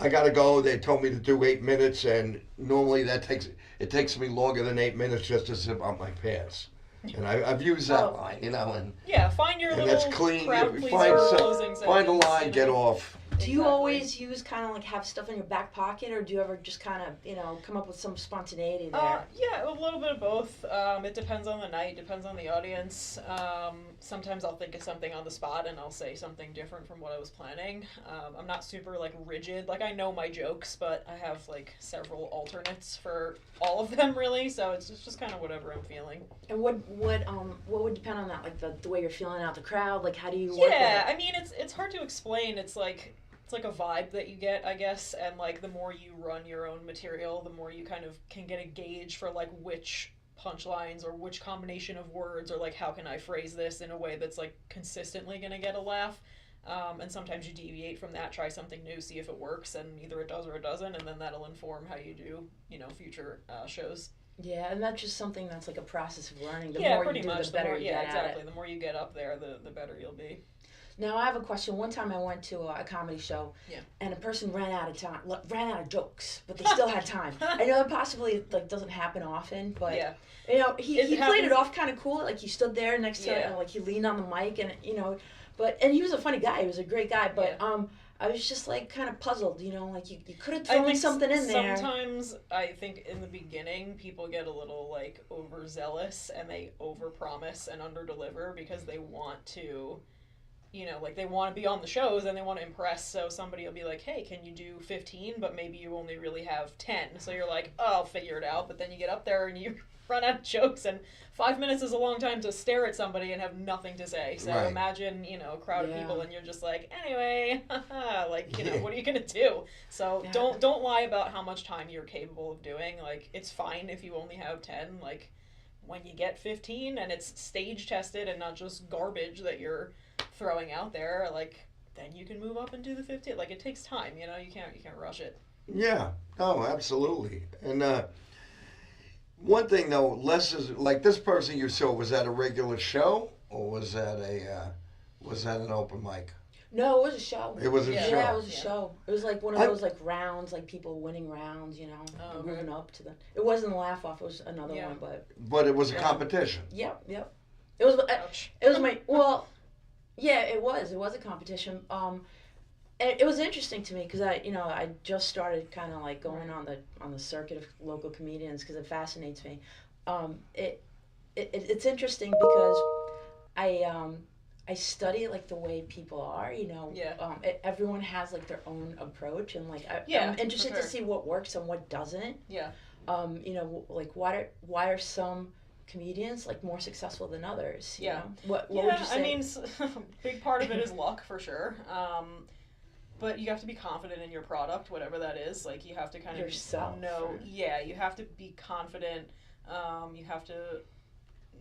I got to go. They told me to do 8 minutes, and normally it takes me longer than 8 minutes just to zip on my pants. And I've used that line, you know, and yeah. Find your and little that's clean. crowd You pleaser find closing find a sentence, line, you get know? off. Do you always use kind of like have stuff in your back pocket, or do you ever just kind of come up with some spontaneity there? Yeah, a little bit of both. It depends on the night, depends on the audience. Sometimes I'll think of something on the spot and I'll say something different from what I was planning. I'm not super like rigid. Like I know my jokes, but I have like several alternates for all of them really. So it's just kind of whatever I'm feeling. And what would depend on that? Like the way you're feeling out the crowd. Like how do you work with it? Yeah, I mean it's hard to explain. It's like a vibe that you get, I guess, and like the more you run your own material, the more you kind of can get a gauge for like which punchlines or which combination of words or like how can I phrase this in a way that's like consistently gonna get a laugh. And sometimes you deviate from that, try something new, see if it works, and either it does or it doesn't, and then that'll inform how you do, future shows. Yeah, and that's just something that's like a process of learning. The Yeah, more pretty you do, much. the better you get exactly. at it. The more you get up there, the better you'll be. Now I have a question. One time I went to a comedy show, and a person ran out of jokes, but they still had time. I know it possibly like doesn't happen often, but he played it off kind of cool. Like he stood there next to it, and like he leaned on the mic, and and he was a funny guy. He was a great guy, but I was just like kind of puzzled. Like you could have thrown something in there. Sometimes I think in the beginning people get a little like overzealous and they overpromise and underdeliver because they want to. Like they want to be on the shows and they want to impress, so somebody will be like, hey, can you do 15, but maybe you only really have 10, so you're like, oh, I'll figure it out, but then you get up there and you run out of jokes, and 5 minutes is a long time to stare at somebody and have nothing to say, so imagine, a crowd of people and you're just like, anyway, like, what are you gonna do? So don't lie about how much time you're capable of doing. Like, it's fine if you only have 10, like, when you get 15 and it's stage tested and not just garbage that you're throwing out there, like then you can move up and do the 15. Like it takes time, you can't rush it. Yeah, no, absolutely. And one thing though, less is like this person you saw, was that a regular show or was that an open mic? No, it was a show. It was a show. Yeah, it was a show. It was like one of those like rounds, like people winning rounds, moving up to the. It wasn't a laugh off. It was another one, but. But it was a competition. Yep. It was. It was my well. Yeah, it was. It was a competition. It was interesting to me because I just started kind of like going on the circuit of local comedians because it fascinates me. It's interesting because I study like the way people are. Everyone has like their own approach, and like I'm interested to see what works and what doesn't. Yeah. Like why are some comedians like more successful than others? What would you say? I mean, big part of it is luck for sure. But you have to be confident in your product, whatever that is. Like you have to kind of know. Yeah, you have to be confident. You have to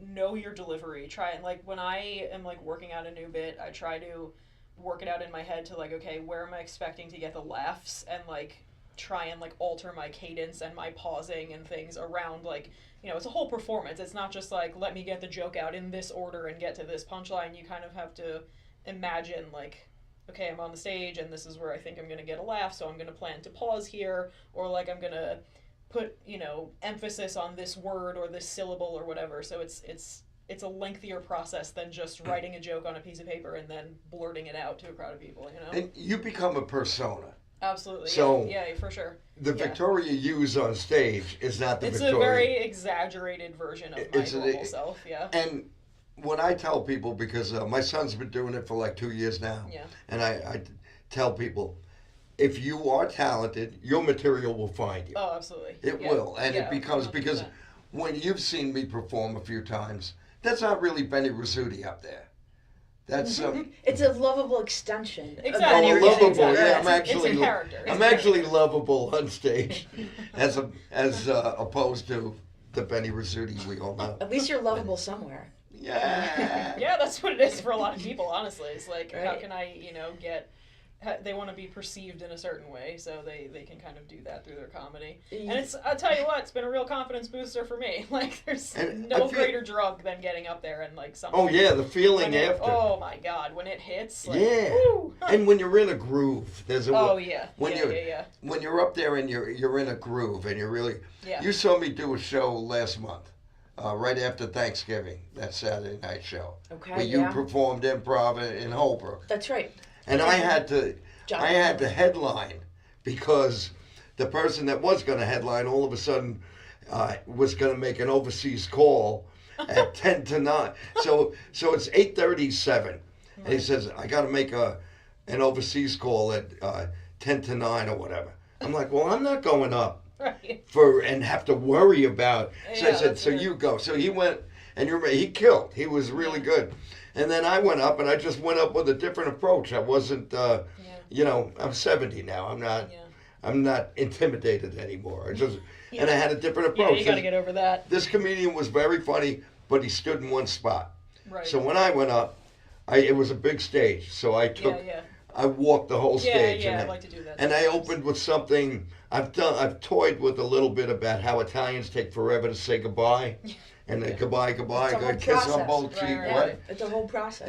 know your delivery. Try and like when I am like working out a new bit, I try to work it out in my head to like, okay, where am I expecting to get the laughs, and like try and like alter my cadence and my pausing and things around like. It's a whole performance. It's not just like, let me get the joke out in this order and get to this punchline. You kind of have to imagine like, okay, I'm on the stage and this is where I think I'm going to get a laugh, so I'm going to plan to pause here, or like I'm going to put, emphasis on this word or this syllable or whatever. So it's a lengthier process than just writing a joke on a piece of paper and then blurting it out to a crowd of people, And you become a persona. Absolutely. So yeah, for sure. The Victoria you use on stage is not the Victoria. It's a very exaggerated version of my normal self, yeah. And when I tell people, because my son's been doing it for like 2 years now, and I tell people, if you are talented, your material will find you. Oh, absolutely. It will, and it becomes, 100%. Because when you've seen me perform a few times, that's not really Benny Rizzuti up there. That's it's a lovable extension. Exactly. Oh, lovable. Exactly. Yeah, I'm actually lovable on stage, as opposed to the Benny Rizzuti we all know. At least you're lovable somewhere. Yeah. Yeah, that's what it is for a lot of people. Honestly, it's like, how can I, get? They want to be perceived in a certain way, so they can kind of do that through their comedy. And I'll tell you what, it's been a real confidence booster for me. Like, there's no greater drug than getting up there and like something. Oh yeah, the feeling after. Oh my God, when it hits. Like, yeah. Woo. And when you're in a groove, there's a. Oh yeah. When you're up there and you're in a groove and you're really. Yeah. You saw me do a show last month, right after Thanksgiving, that Saturday night show. Okay. Where you performed improv in Holbrook. That's right. And I had to I had to headline because the person that was going to headline all of a sudden was going to make an overseas call at 10 to 9. So it's 8:37. And he says, I got to make an overseas call at 10 to 9 or whatever. I'm like, well, I'm not going up and have to worry about. So I said, so you go. So he went, and he killed. He was really good. And then I went up, and I just went up with a different approach. I wasn't, I'm 70 now. I'm not intimidated anymore. And I had a different approach. Yeah, you got to get over that. This comedian was very funny, but he stood in one spot. Right. So when I went up, it was a big stage. So I walked the whole stage. Yeah, I like to do that. And I opened with something. I've toyed with a little bit about how Italians take forever to say goodbye. And then goodbye, It's a whole kiss on process. both cheeks. Right. It's a whole process.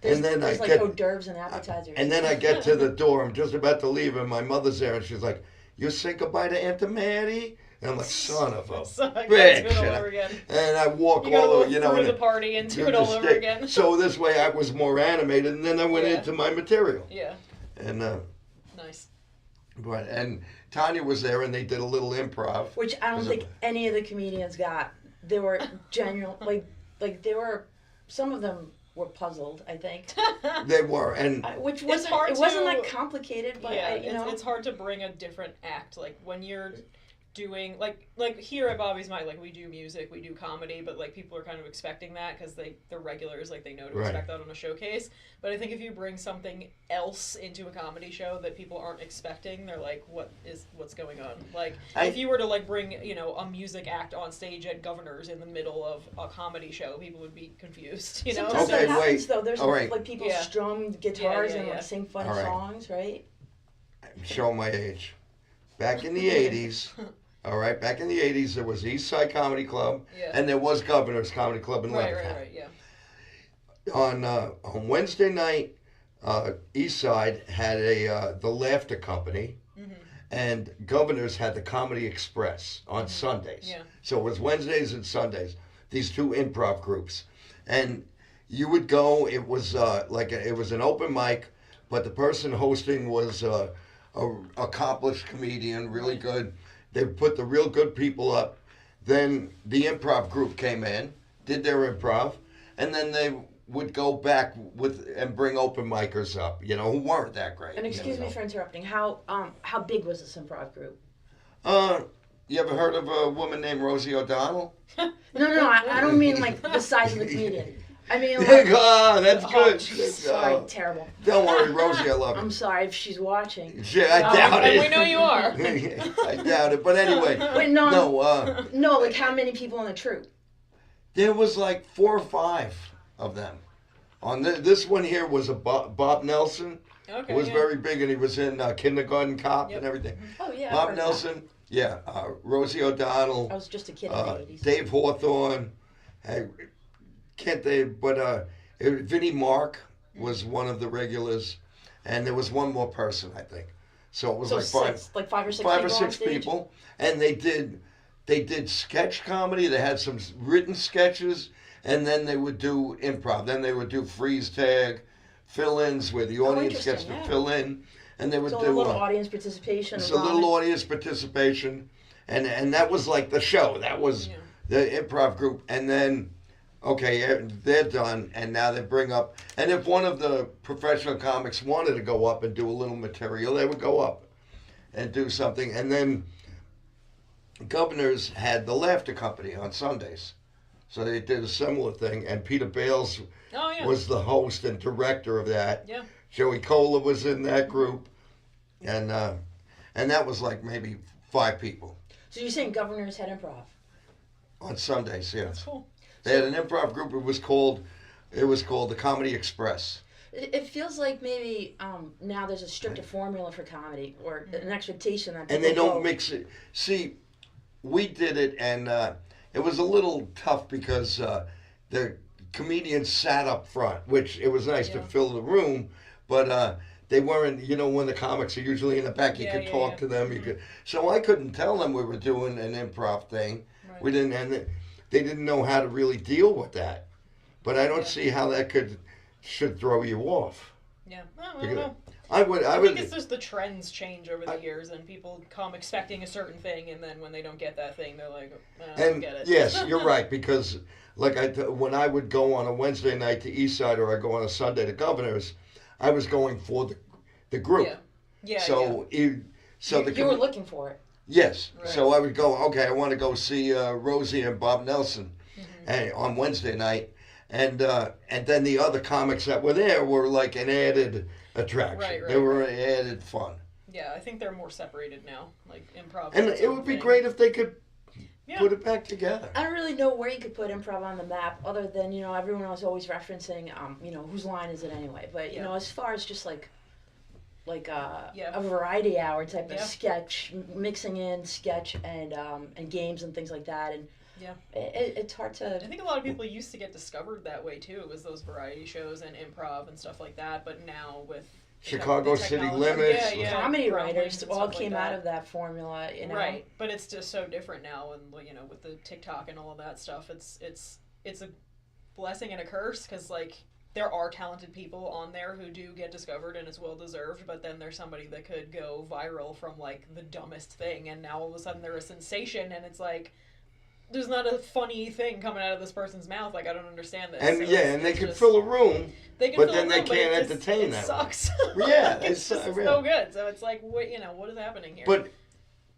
And then there's I like get hors d'oeuvres and appetizers. and then I get to the door. I'm just about to leave, and my mother's there, and she's like, "You say goodbye to Aunt Maddie?" And I'm like, "Son of a bitch!" all over again. And I walk You gotta all over, through the party and do it all over again. So this way, I was more animated, and then I went Yeah. into my material. Yeah. And Nice. and Tanya was there, and they did a little improv. Which I don't think any of the comedians got. They were genuine, like they were. Some of them were puzzled, I think. They were, and Which It's wasn't. hard It wasn't to- that complicated, but Yeah, you know. it's hard to bring a different act. Like when you're doing like here at Bobby's Mic, like we do music, we do comedy, but like people are kind of expecting that because they're regulars, like they know to Right. expect that on a showcase. But I think if you bring something else into a comedy show that people aren't expecting, they're like, what's going on? Like if you were to like bring a music act on stage at Governor's in the middle of a comedy show, people would be confused. Sometimes Okay, that happens, wait. though. There's All right. like people Yeah. strum guitars Yeah, and yeah. like sing funny All right. songs, right? I'm showing my age. Back in the 80s, all right, back in the 80s, there was East Side Comedy Club, Yeah. and there was Governor's Comedy Club in Right, Levittown. right, yeah. On Wednesday night, East Side had the Laughter Company, and Governor's had the Comedy Express on Sundays. Yeah. So it was Wednesdays and Sundays. These two improv groups, and you would go. It was it was an open mic, but the person hosting was a accomplished comedian, really good. They put the real good people up. Then the improv group came in, did their improv, and then they would go back and bring open micers up, who weren't that great. And excuse me for interrupting. How big was this improv group? You ever heard of a woman named Rosie O'Donnell? No, I don't mean like the size of the comedian. I mean like. That's good. Geez, sorry, terrible. Don't worry, Rosie, I love you. I'm sorry if she's watching. Yeah, I doubt it. And we know you are. I doubt it, but anyway. Wait, no, like how many people in the troupe? There was like 4 or 5 of them. On this one here was a Bob Nelson. Okay. Who was yeah. very big, and he was in Kindergarten Cop Yep. and everything. Oh yeah. I've Bob heard Nelson, yeah. Rosie O'Donnell. that. I was just a kid in the '80s. Dave Hawthorne. Vinnie Mark was one of the regulars, and there was one more person, I think. So it was like five or six five people or six on stage? people, and they did sketch comedy. They had some written sketches, and then they would do improv. Then they would do freeze tag, fill-ins where the audience gets to interesting, yeah. fill in, and they would So do a little audience participation. it's a little audience participation, and that was like the show. That was the improv group, and then. Okay, they're done, and now they bring up. And if one of the professional comics wanted to go up and do a little material, they would go up and do something. And then Governor's had the Laughter Company on Sundays. So they did a similar thing, and Peter Bales was the host and director of that. Yeah. Joey Cola was in that group, and that was like maybe 5 people. So you're saying Governors had improv? On Sundays, yeah. That's cool. They had an improv group. It was called the Comedy Express. It feels like maybe now there's a stricter formula for comedy or an expectation that. And they people don't go- mix it. See, we did it, and it was a little tough because the comedians sat up front, which it was nice to fill the room, but they weren't. When the comics are usually in the back, you could talk to them. You could. So I couldn't tell them we were doing an improv thing. Right. We didn't, and they didn't know how to really deal with that. But I don't see how that should throw you off. Yeah, I don't know. I think it's just the trends change over the years, and people come expecting a certain thing, and then when they don't get that thing, they're like, I don't get it. Yes, you're right, because like when I would go on a Wednesday night to Eastside or I go on a Sunday to Governor's, I was going for the group. Yeah. So you were looking for it. Yes. Right. So I would go, okay, I want to go see Rosie and Bob Nelson on Wednesday night. And then the other comics that were there were like an added attraction. Right, they were added fun. Yeah, I think they're more separated now, like improv. And it would be great if they could put it back together. I don't really know where you could put improv on the map, other than everyone was always referencing whose line is it anyway. But as far as just like a variety hour type of sketch, mixing in sketch and games and things like that, and it's hard to. I think a lot of people used to get discovered that way too. It was those variety shows and improv and stuff like that. But now with Chicago City Limits, comedy writers all came out of that formula, Right, but it's just so different now, and with the TikTok and all of that stuff, it's a blessing and a curse, because there are talented people on there who do get discovered, and it's well deserved, but then there's somebody that could go viral from the dumbest thing, and now all of a sudden they're a sensation, and it's there's not a funny thing coming out of this person's mouth. I don't understand this. And and they could fill a room, but then they can't entertain that. It sucks. Yeah, it's no good. So it's what is happening here? But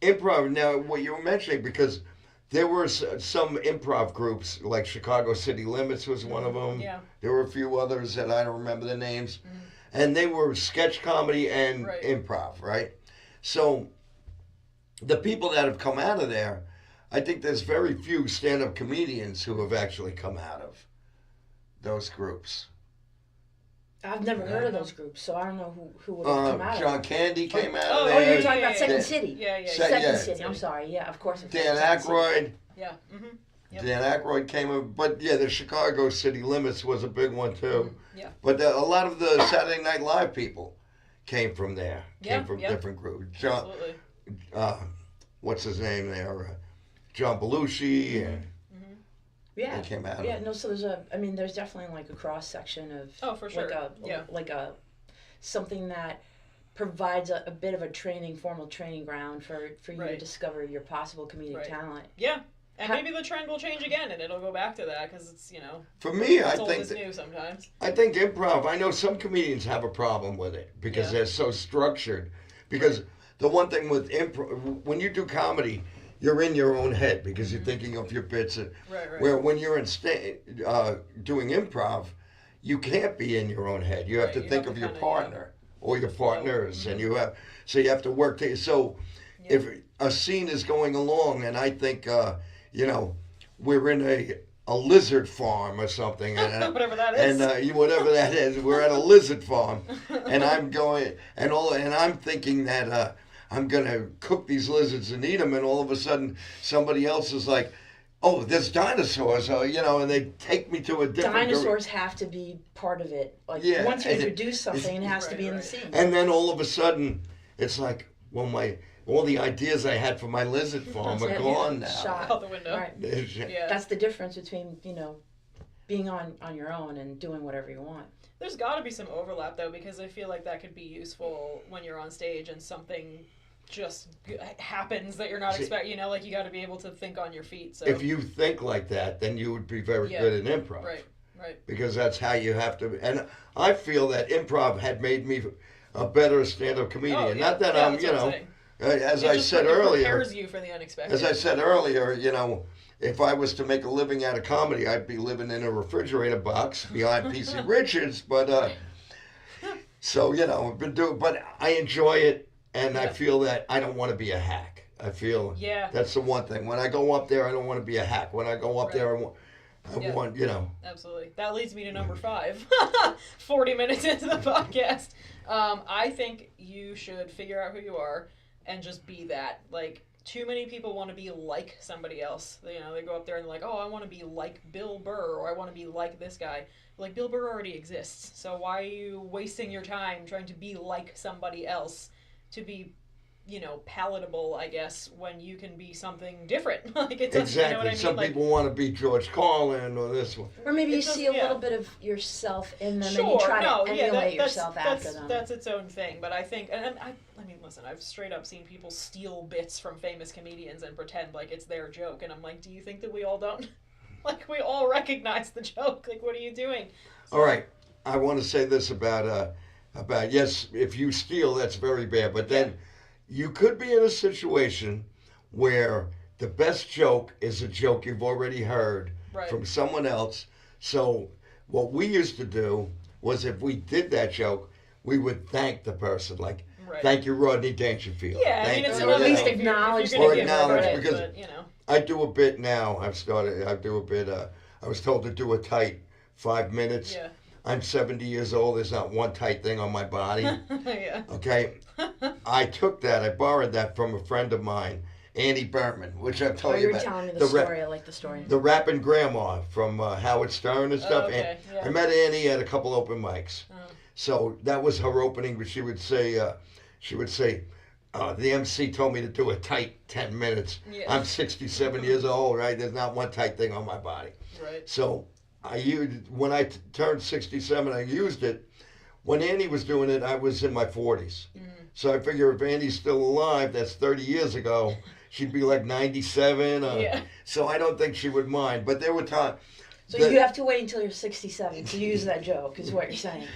improv, now what you were mentioning, because there were some improv groups, like Chicago City Limits was one of them. Yeah. There were a few others that I don't remember the names. And they were sketch comedy and improv, right? So the people that have come out of there, I think there's very few stand-up comedians who have actually come out of those groups. I've never heard of those groups, so I don't know who would have come out John of it. Candy came out Oh, of there. you're talking about Second City. Yeah. Second City, I'm sorry. Yeah, of course. Dan Aykroyd. Yeah. Yep. Dan Aykroyd came up, but the Chicago City Limits was a big one too. Yeah. But a lot of the Saturday Night Live people came from there, came from different groups. John, absolutely. What's his name there? John Belushi. And they came out. So there's definitely a cross section of. Oh, for sure. Something that provides a bit of a formal training ground for you to discover your possible comedic talent. Yeah. And maybe the trend will change again, and it'll go back to that, because it's, For me, I old think as new sometimes. I think improv, I know some comedians have a problem with it, because they're so structured. Because the one thing with improv, when you do comedy, you're in your own head, because you're thinking of your bits. Right. Where when you're doing improv, you can't be in your own head. You have to think of your partner or your partners, and you have to work together. So if a scene is going along, and I think we're in a lizard farm or something, and whatever that is, and whatever that is, we're at a lizard farm, and I'm going and I'm thinking that I'm gonna cook these lizards and eat them, and all of a sudden somebody else is like, oh, there's dinosaurs, and they take me to a different. Dinosaurs have to be part of it. Once you introduce something, it has to be in the scene. And then all of a sudden, it's like, well, all the ideas I had for my lizard farm are gone now. Shot out the window. Right. Yeah. That's the difference between being on your own and doing whatever you want. There's got to be some overlap though, because I feel like that could be useful when you're on stage and something just happens that you're not expecting. You got to be able to think on your feet. So if you think like that, then you would be very good at improv. Right. Because that's how you have to. And I feel that improv had made me a better stand-up comedian. Oh, yeah. Not that Yeah, I'm, that's what I'm saying. As It I just said earlier. prepares you for the unexpected. As I said earlier, if I was to make a living out of comedy, I'd be living in a refrigerator box behind PC Richards. But so I've been doing. But I enjoy it, and I feel that I don't want to be a hack. I feel that's the one thing. When I go up there, I don't want to be a hack. When I go up there, I want. Absolutely. That leads me to number 5. 40 minutes into the podcast. I think you should figure out who you are and just be that. Too many people want to be like somebody else. They go up there and they're like, oh, I want to be like Bill Burr, or I want to be like this guy. Bill Burr already exists, so why are you wasting your time trying to be like somebody else to be palatable, I guess, when you can be something different. Like it Exactly. doesn't, you know what I mean? Some people want to be George Carlin or this one. Or maybe you see a yeah. little bit of yourself in them Sure, and you try no, to yeah, emulate that's, yourself that's, after them. That's its own thing, but I think, and I mean, listen, I've straight up seen people steal bits from famous comedians and pretend like it's their joke, and I'm like, do you think that we all don't? Like, we all recognize the joke. Like, what are you doing? So, All right. I want to say this about yes, if you steal, that's very bad, but then you could be in a situation where the best joke is a joke you've already heard Right. from someone else. So what we used to do was if we did that joke, we would thank the person, like, Right. thank you, Rodney Dangerfield. Yeah, I Thank mean, it's you, one at least thing if you're acknowledge gonna Or give acknowledge, credit, because but, I do a bit now. I do a bit. I was told to do a tight 5 minutes. Yeah. I'm 70 years old. There's not one tight thing on my body. Yeah. Okay. I took that. I borrowed that from a friend of mine, Annie Berman, which I've told Oh, you you were about. telling me the rap- story. I like the story. The rapping grandma from Howard Stern and stuff. okay, And yeah. I met Annie at a couple open mics. Oh. So that was her opening. But she would say, the MC told me to do a tight 10 minutes. Yeah. I'm 67 years old, right? There's not one tight thing on my body. Right. So I used, when I turned 67, I used it. When Annie was doing it, I was in my 40s. Mm-hmm. So I figure if Annie's still alive, that's 30 years ago, she'd be like 97. Yeah. So I don't think she would mind. But there were times. So you have to wait until you're 67 to use that joke, is what you're saying.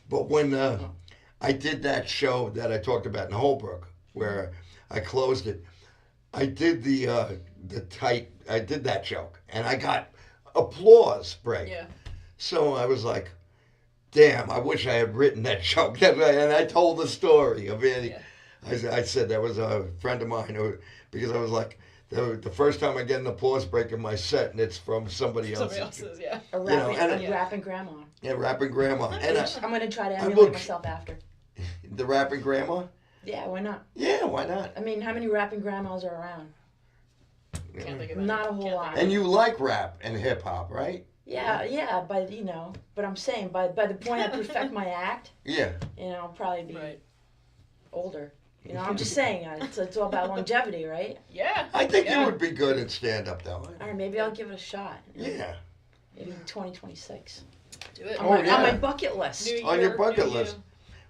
But when I did that show that I talked about in Holbrook, where I closed it, I did I did that joke, and I got applause break. Yeah. So I was like, damn, I wish I had written that joke. And I told the story of Annie. Yeah. I said that was a friend of mine because I was like, the first time I get an applause break in my set, and it's from somebody else. Somebody else's, yeah. A rapping grandma. Yeah, rapping grandma. And I'm going to try to I emulate look- myself after. the rapping grandma? Yeah, why not? Yeah, why not? I mean, how many rapping grandmas are around? Can't think of any. Not a whole Can't lot. think of And you like rap and hip hop, right? Yeah, but but I'm saying by the point I perfect my act, Yeah. I'll probably be Right. older. I'm just saying, it's all about longevity, right? Yeah. I think yeah. you would be good at stand up, though. All right, maybe I'll give it a shot. Yeah. Maybe 2026. Do it. Oh, On yeah. my bucket list. New On your year, bucket new you. list.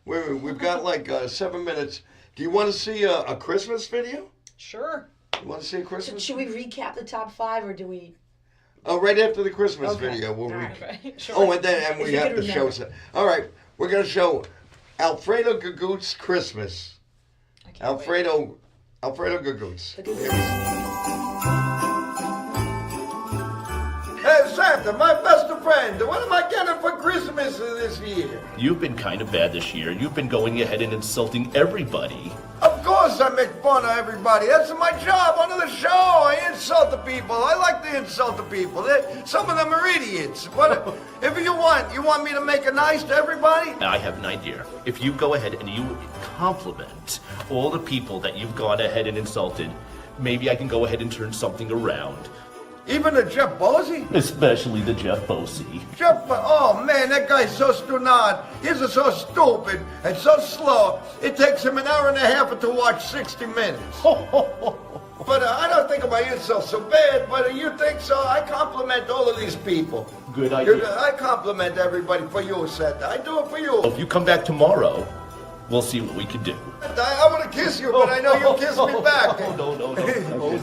We've got like 7 minutes. Do you want to see a Christmas video? Sure. You want to see a So Christmas? should we recap the top 5, or do we? Oh, right after the Christmas Okay. video, we'll All right. Okay. Sure. Oh, and If we you have could to show remember. some. All right, we're gonna show Alfredo Gagootz Christmas. I can't wait. Alfredo Gagootz. Hey, Santa, my best friend, what am I getting for Christmas this year? You've been kind of bad this year. You've been going ahead and insulting everybody. Of course I make fun of everybody. That's my job on the show. I insult the people. I like to insult the people. Some of them are idiots. But if you want me to make it nice to everybody? I have an idea. If you go ahead and you compliment all the people that you've gone ahead and insulted, maybe I can go ahead and turn something around. Even the Jeff Bosey? Especially the Jeff Bosey. Oh man, that guy's so stupid. He's so stupid and so slow. It takes him an hour and a half to watch 60 Minutes. But I don't think my insult's so bad, but you think so? I compliment all of these people. Good idea. I compliment everybody for you, Seth. I do it for you. If you come back tomorrow, we'll see what we can do. I want to kiss you, but I know you'll kiss me back. No.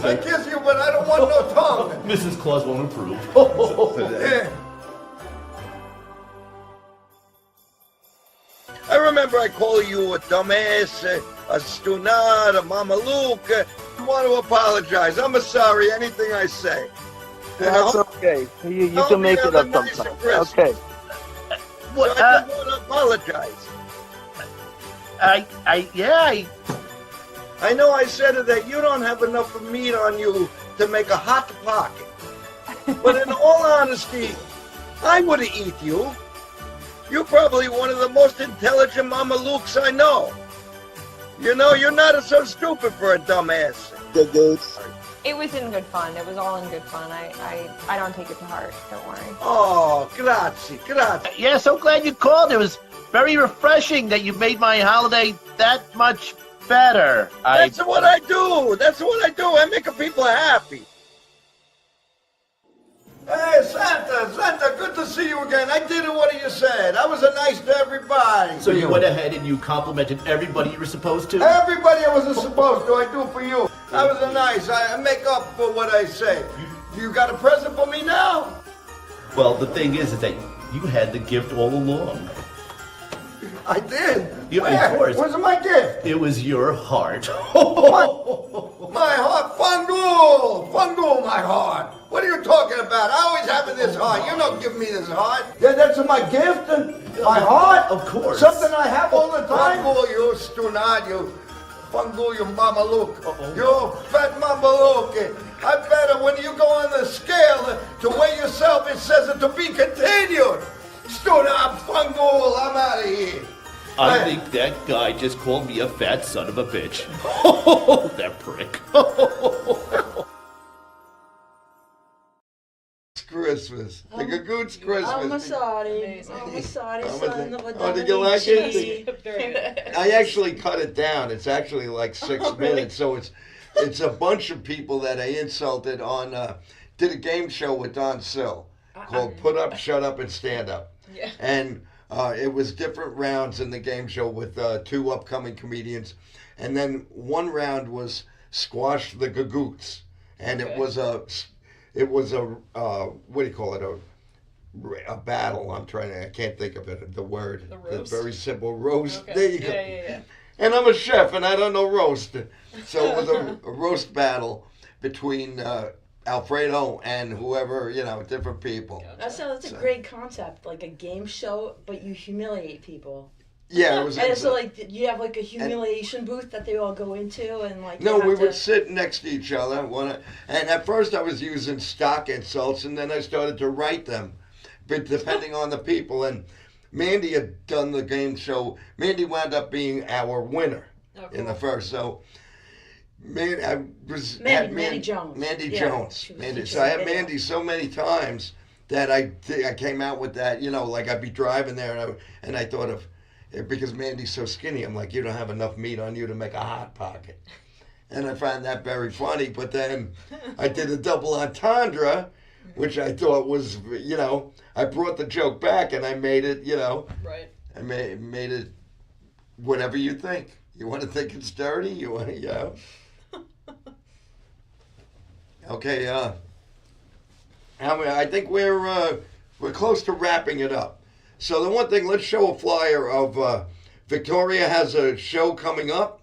I kiss you, but I don't want no tongue. Mrs. Claus won't approve. Yeah. I remember I called you a dumbass, a stunad, a mamaluke. I want to apologize. I'm sorry, anything I say. That's okay. You Tell can me make it have up a nice sometime. Christmas. Okay. So I just want to apologize. I know I said that you don't have enough meat on you to make a hot pocket. But in all honesty, I would have eat you. You're probably one of the most intelligent mamalukes I know. You know, you're not so stupid for a dumbass. Gagootz. It was in good fun. It was all in good fun. I don't take it to heart. Don't worry. Oh, grazie. Yeah, so glad you called. It was very refreshing that you made my holiday that much better. That's what I do. That's what I do. I make people happy. Hey, Santa, good to see you again. I did what you said. I was nice to everybody. So you went ahead and you complimented everybody you were supposed to? Everybody I wasn't supposed to, I do for you. I was nice. I make up for what I say. You got a present for me now? Well, the thing is that you had the gift all along. I did? Of course. Where's my gift? It was your heart. My heart, Fungul, my heart. What are you talking about? I always have this heart. You don't give me this heart. Yeah, that's my gift? My heart? Of course. Something I have all the time? Fungul, you stunad, you. Fungul, you mamaluk. You fat mamaluk. I better, when you go on the scale to weigh yourself, it says it to be continued. Stunad, Fungul, I'm out of here. I think that guy just called me a fat son of a bitch. That prick. Christmas. The Gagootz Christmas. I'm sorry, son of a Oh, did you like it? I actually cut it down. It's actually like 6 minutes. So it's a bunch of people that I insulted on, did a game show with Don Sill called Put Up, Shut Up, and Stand Up. Yeah. And it was different rounds in the game show with 2 upcoming comedians. And then one round was Squash the Gagootz. And it was a what do you call it? A battle. I can't think of it. The word. The roast? The very simple roast. Okay. There you go. Yeah. And I'm a chef, and I don't know roast. So it was a roast battle between Alfredo and whoever, different people. That's a great concept, like a game show, but you humiliate people. Yeah, it was. And so, like, you have like a humiliation booth that they all go into, and like. No, we would sit next to each other. And at first, I was using stock insults, and then I started to write them, but depending on the people. And Mandy had done the game show. Mandy wound up being our winner in the first. So, Mandy Jones. Mandy Jones. So I had Mandy so many times that I came out with that. Like I'd be driving there, and I thought of. Because Mandy's so skinny, I'm like, you don't have enough meat on you to make a Hot Pocket. And I find that very funny. But then I did a double entendre, which I thought was, I brought the joke back and I made it, Right. I made it whatever you think. You want to think it's dirty? You want to, Okay, I think we're close to wrapping it up. So the one thing, let's show a flyer of Victoria has a show coming up,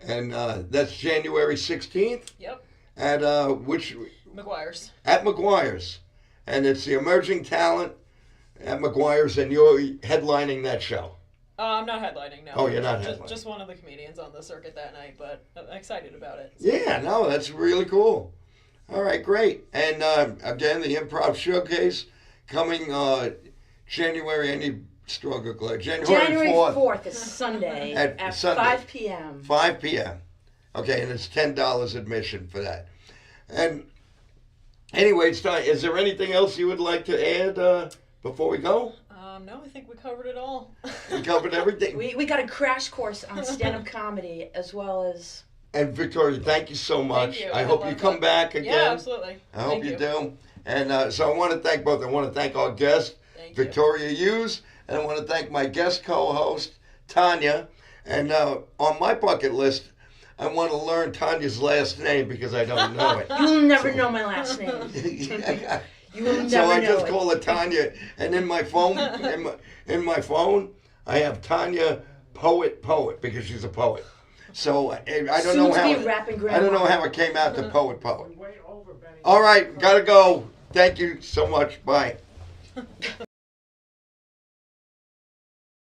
and that's January 16th. Yep. At which? McGuire's. At McGuire's, and it's the emerging talent at McGuire's, and you're headlining that show. I'm not headlining, no. Oh, you're not headlining. Just one of the comedians on the circuit that night, but I'm excited about it. So. Yeah, no, that's really cool. All right, great. And again, the Improv Showcase coming January 4th is Sunday at Sunday, 5 p.m. 5 p.m. Okay, and it's $10 admission for that. And anyway, it's time. Is there anything else you would like to add before we go? No, I think we covered it all. We covered everything. We got a crash course on stand-up comedy as well as... And Victoria, thank you so much. Thank you. I hope you come back again. Yeah, absolutely. I hope you do. And so I want to thank both. I want to thank our guest, Victoria Hughes, and I want to thank my guest co-host, Tanya. And on my bucket list, I want to learn Tanya's last name because I don't know it. You will never know my last name. You will never so I know just it. call her Tanya, and in my phone, in my phone, I have Tanya Poet because she's a poet. So I don't know how. I don't know how it came out to Poet. All right, gotta go. Thank you so much. Bye.